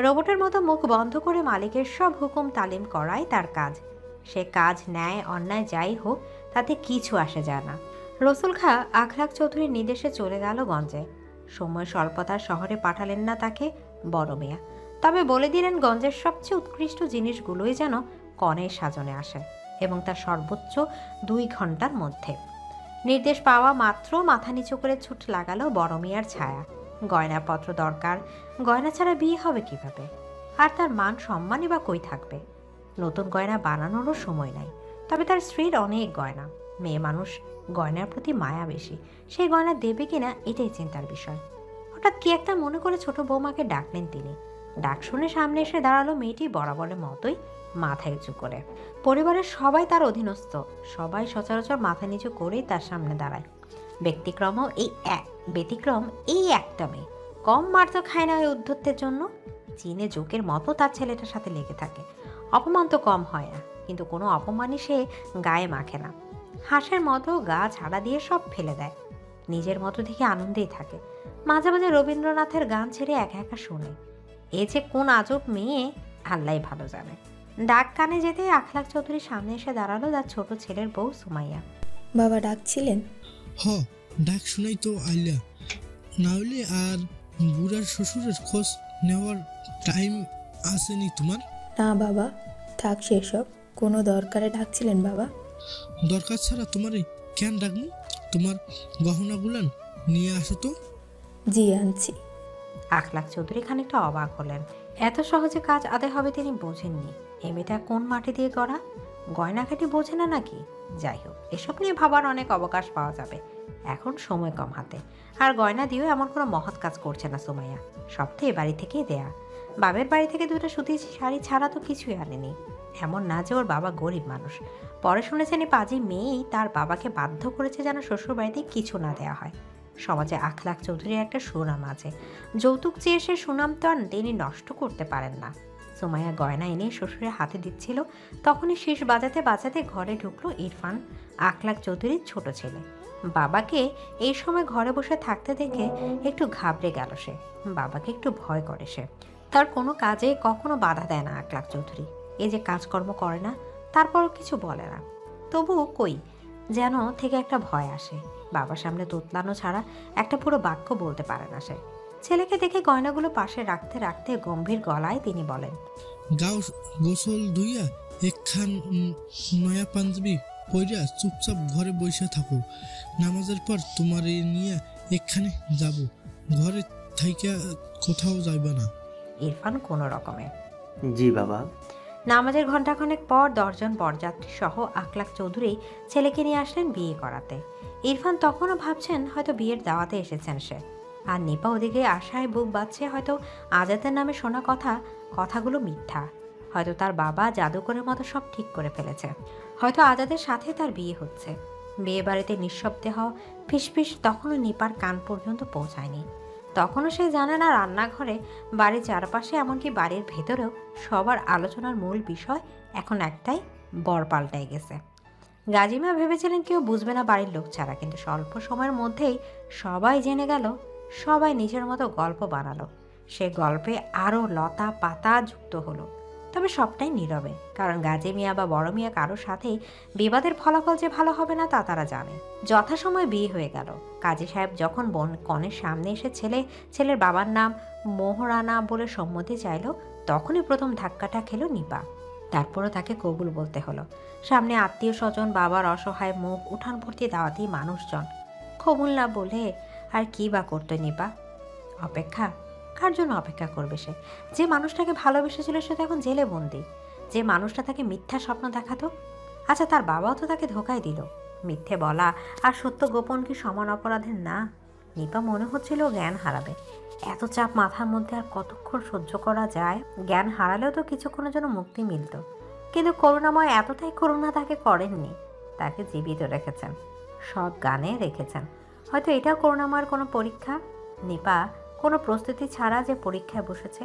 রোবটের মতো মুখ বন্ধ করে মালিকের সব হুকুম তালিম করাই তার কাজ। সে কাজ ন্যায় অন্যায় যাই হোক তাতে কিছু আসে যায় না। রসুল খাঁ আখলাক চৌধুরীর নির্দেশে চলে গেল গঞ্জে। সময় স্বল্পতার শহরে পাঠালেন না তাকে বড় মিয়া, তবে বলে দিলেন গঞ্জের সবচেয়ে উৎকৃষ্ট জিনিসগুলোই যেন কনের সাজনে আসে, এবং তার সর্বোচ্চ 2 ঘন্টার মধ্যে। নির্দেশ পাওয়া মাত্র মাথা নিচু করে ছুট লাগালো বড় মিয়ার ছায়া। গয়নাপত্র দরকার, গয়না ছাড়া বিয়ে হবে কিভাবে? আর তার মান সম্মানই বা কই থাকবে? নতুন গয়না বানানোরও সময় নাই। তবে তার স্ত্রীর অনেক গয়না। মেয়ে মানুষ, গয়নার প্রতি মায়া বেশি। সেই গয়না দেবে কিনা এটাই চিন্তার বিষয়। হঠাৎ কি একটা মনে করে ছোট বৌমাকে ডাকলেন তিনি। ডাক শুনে সামনে এসে দাঁড়ালো মেয়েটি বরাবরের মতোই মাথা উঁচু করে। পরিবারের সবাই তার অধীনস্থ, সবাই সচরাচর মাথা নিচু করেই তার সামনে দাঁড়ায়। ব্যতিক্রম এই একটা মেয়ে। কম মার তো খায় না ওই উদ্ধত্তের জন্য। চীনে জোকের মতো তার ছেলেটার সাথে লেগে থাকে। অপমান তো কম হয় না, কিন্তু কোনো অপমানই সে গায়ে মাখে না। হাঁসের মতো গা ঝাড়া দিয়ে সব ফেলে দেয়। নিজের মতো থেকে আনন্দেই থাকে। মাঝে মাঝে রবীন্দ্রনাথের গান ছেড়ে একা একা শোনে। এ যে কোন আজব মেয়ে আল্লাহ ভালো জানে। ডাক কানে যেতে আখলাক চৌধুরীর সামনে এসে দাঁড়ালো তার ছোট ছেলের বউ সুমাইয়া। বাবা ডাকছিলেন? হ, ডাক শুনেই তো আইলা। না হলে আর বুড়ার শ্বশুরের খোঁজ নেওয়ার টাইম আসেনি তোমার? না বাবা, থাক সেসব। কোনো দরকারে ডাকছিলেন বাবা? দরকার ছাড়া তোমারে কেন ডাকবো? তোমার গহনাগুলান নিয়ে আসো তো। জি আনছি। আখলাক চৌধুরী খানিকটা অবাক হলেন। এত সহজে কাজ আদায় হবে তিনি বোঝেননি। এ মেয়েটা কোন মাটি দিয়ে গড়া, গয়নাঘাটি বোঝে না নাকি? যাই হোক, এসব নিয়ে ভাবার অনেক অবকাশ পাওয়া যাবে। এখন সময় কম হাতে। আর গয়না দিয়েও এমন কোনো মহৎ কাজ করছে না সুমাইয়া। সব তো এ বাড়ি থেকেই দেয়া। বাবের বাড়ি থেকে 2টা সুতির শাড়ি ছাড়া তো কিছুই আনেনি। এমন না যে ওর বাবা গরিব মানুষ। পরে শুনেছেন এই পাজি মেয়েই তার বাবাকে বাধ্য করেছে যেন শ্বশুর বাড়িতে কিছু না দেওয়া হয়। সমাজে আখলাক চৌধুরীর একটা সুনাম আছে। যৌতুক চেয়ে সে সুনাম তো আর তিনি নষ্ট করতে পারেন না। সুমাইয়া গয়না এনে শ্বশুরের হাতে দিচ্ছিল, তখনই শীষ বাজাতে বাজাতে ঘরে ঢুকলো ইরফান, আখলাক চৌধুরীর ছোট ছেলে। বাবাকে এই সময় ঘরে বসে থাকতে দেখে একটু ঘাবড়ে গেল সে। বাবাকে একটু ভয় করে সে। তার কোনো কাজে কখনো বাধা দেয় না আখলাক চৌধুরী। এই যে কাজকর্ম করে না, তারপরও কিছু বলে না। তবুও কই যেন থেকে একটা ভয় আসে। বাবার সামনে তোতলানো ছাড়া একটা পুরো বাক্য বলতে পারে না সে। ছেলেকে দেখে গয়নাগুলো পাশে রাখতে রাখতে গম্ভীর গলায় তিনি বলেন, গাও গোসল ধুইয়া একখান নয়া পাঞ্জাবি পইরা চুপচাপ ঘরে বসে থাকো। নামাজের পর তোমার নিয়ে এখানে যাব, ঘরে থাইকা কোথাও যাইবা না। ইরফান কোনো রকমে জি বাবা। নামাজের ঘণ্টাখানেক পর 10 জন বরযাত্রী সহ আখলাক চৌধুরী ছেলেকে নিয়ে আসলেন বিয়ে করাতে। ইরফান তখনও ভাবছেন হয়তো বিয়ের দাওয়াতে এসেছেন সে। আর নিপা ওদিকে আশায় বুক বাঁধছে, হয়তো আজাদের নামে শোনা কথাগুলো মিথ্যা। হয়তো তার বাবা জাদুকরের মতো সব ঠিক করে ফেলেছে। হয়তো আজাদের সাথে তার বিয়ে হচ্ছে। বিয়ে বাড়িতে নিঃশব্দে হওয়া ফিসফিস তখনও নিপার কান পর্যন্ত পৌঁছায়নি। তখনও সে জানে না রান্নাঘরে, বাড়ির চারপাশে, এমনকি বাড়ির ভেতরেও সবার আলোচনার মূল বিষয় এখন একটাই, বর পাল্টাই গেছে। গাজিমা ভেবেছিলেন কেউ বুঝবে না বাড়ির লোক ছাড়া, কিন্তু স্বল্প সময়ের মধ্যেই সবাই জেনে গেল। সবাই নিজের মতো গল্প বানালো। সে গল্পে আরও লতা পাতা যুক্ত হলো। তবে সবটাই নীরবে, কারণ গাজী মিয়া বা বড় মিয়া কারোর সাথেই বিবাদের ফলাফল যে ভালো হবে না তা তারা জানে। যথাসময়ে বিয়ে হয়ে গেল। কাজী সাহেব যখন কনের সামনে এসে ছেলের বাবার নাম মোহরানা বলে সম্মতি চাইল, তখনই প্রথম ধাক্কাটা খেলো নিপা। তারপরও তাকে কবুল বলতে হলো। সামনে আত্মীয় স্বজন, বাবার অসহায় মুখ, উঠান ভর্তি দাওয়াতি মানুষজন। কবুল না বলে আর কি বা করতো নিপা? অপেক্ষা। কার জন্য অপেক্ষা করবে সে? যে মানুষটাকে ভালোবেসেছিল সে তো এখন জেলে বন্দি। যে মানুষটা তাকে মিথ্যা স্বপ্ন দেখাতো, আচ্ছা তার বাবাও তো তাকে ধোকায় দিল। মিথ্যে বলা আর সত্য গোপন কি সমান অপরাধের না? নিপা মনে হচ্ছিল জ্ঞান হারাবে। এত চাপ মাথার মধ্যে আর কতক্ষণ সহ্য করা যায়? জ্ঞান হারালেও তো কিছুক্ষণের জন্য মুক্তি মিলত। কিন্তু করুণাময় এতটাই করুণা তাকে করেননি, তাকে জীবিত রেখেছেন, সব গানে রেখেছেন। হয়তো এটাও করুণাময়ের কোনো পরীক্ষা। নিপা কোনো প্রস্তুতি ছাড়া যে পরীক্ষায় বসেছে।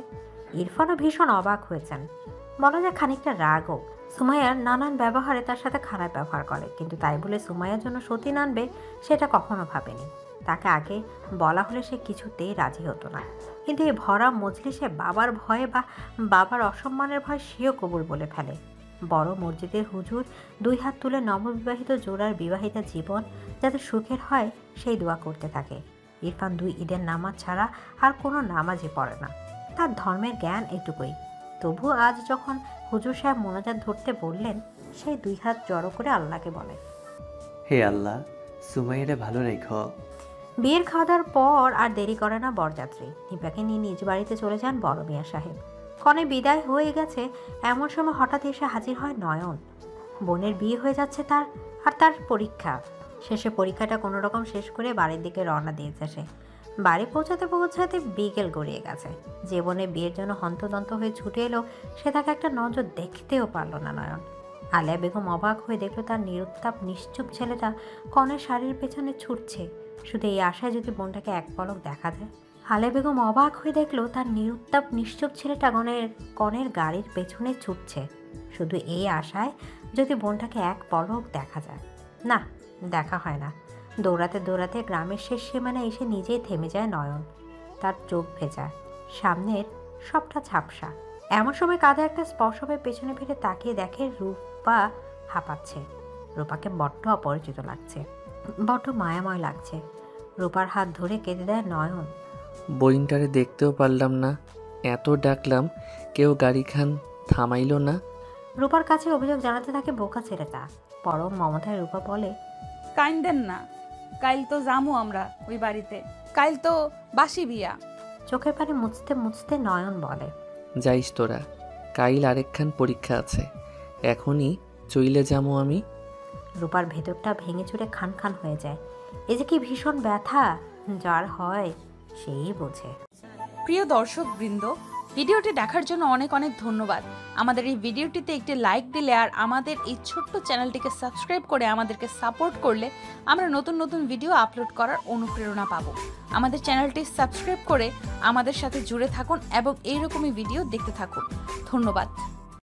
ইরফানও ভীষণ অবাক হয়েছেন, বলা যায় খানিকটা রাগও। সুমাইয়ার নানান ব্যবহারে তার সাথে খারাপ ব্যবহার করে, কিন্তু তাই বলে সুমাইয়ার জন্য সতীন আনবে সেটা কখনো ভাবেনি। তাকে আগে বলা হলে সে কিছুতেই রাজি হতো না, কিন্তু এই ভরা মজলিসে বাবার ভয়ে বা বাবার অসম্মানের ভয় সেও কবুল বলে ফেলে। বড় মসজিদের হুজুর 2 হাত তুলে নববিবাহিত জোড়ার বিবাহিতা জীবন যাতে সুখের হয় সেই দোয়া করতে থাকে। ইরফান 2 ঈদের নামাজ ছাড়া আর কোনো নামাজই পড়ে না। তার ধর্মের জ্ঞান এটুকুই। তবু আজ যখন হুজুর সাহেব মোনাজাত ধরতে বললেন, সেই 2 হাত জড়ো করে আল্লাহকে বলে, হে আল্লাহ, সুমাইয়ারে ভালো রেখো। বিয়ের খাওয়া দাওয়ার পর আর দেরি করে না বরযাত্রী। নিপাকে নিয়ে নিজ বাড়িতে চলে যান বড় মিয়া সাহেব। কনে বিদায় হয়ে গেছে এমন সময় হঠাৎ এসে হাজির হয় নয়ন। বোনের বিয়ে হয়ে যাচ্ছে তার, আর তার পরীক্ষা। শেষে পরীক্ষাটা কোনো রকম শেষ করে বাড়ির দিকে রওনা দিয়েছে সে। বাড়ি পৌঁছাতে বিকেল গড়িয়ে গেছে। যে বোনে বিয়ের জন্য হন্তদন্ত হয়ে ছুটে এলো, সে তাকে একটা নজর দেখতেও পারল না নয়ন। আলিয়া বেগম অবাক হয়ে দেখলো তার নিরুত্তাপ নিশ্চুপ ছেলেটা কনের শাড়ির পেছনে ছুটছে, শুধু এই আশায় যদি বোনটাকে এক পলক দেখা যায়। আলিয়া বেগম অবাক হয়ে দেখলো তার নিরুত্তাপ নিশ্চুপ ছেলেটা কনের গাড়ির পেছনে ছুটছে, শুধু এই আশায় যদি বোনটাকে এক পলক দেখা যায়। না, দেখা হয় না। দৌড়াতে দৌড়াতে গ্রামের শেষ সীমানায় এসে নিজেই থেমে যায় নয়ন। তার চোখ ভেজা, সামনের সবটা ঝাপসা। এমন সময় কাঁধে একটা স্পর্শ হয়ে পেছনে ফিরে তাকিয়ে দেখে রূপা হাঁপাচ্ছে। রূপাকে বড্ড অপরিচিত লাগছে, বড্ড মায়াময় লাগছে। রূপার হাত ধরে কেঁদে দেয় নয়ন। বইনটারে দেখতেও পারলাম না, এত ডাকলাম কেউ গাড়িখান থামাইল না। রূপার কাছে অভিযোগ জানাতে থাকে বোকা ছেলেটা। পরম মমতায় রূপা বলে, কাইন্দেন না, কাইল তো যামু আমরা ওই বাড়িতে, কাইল তো বাসি বিয়া। চোখের পানি মুছতে মুছতে নয়ন বলে, যাইস তোরা, কাইল আরেকখান পরীক্ষা আছে, এখনই চইলে যামু আমি। রূপার ভেতরটা ভেঙে চুরে খান খান হয়ে যায়। এই যে কি ভীষণ ব্যথা, যার হয় সেই বোঝে। প্রিয় দর্শক বৃন্দ, ভিডিওটি দেখার জন্য অনেক অনেক ধন্যবাদ। আমাদের এই ভিডিওটিতে একটি লাইক দিলে আর আমাদের এই ছোট্ট চ্যানেলটিকে সাবস্ক্রাইব করে আমাদেরকে সাপোর্ট করলে আমরা নতুন নতুন ভিডিও আপলোড করার অনুপ্রেরণা পাবো। আমাদের চ্যানেলটি সাবস্ক্রাইব করে আমাদের সাথে জুড়ে থাকুন এবং এইরকমই ভিডিও দেখতে থাকুন। ধন্যবাদ।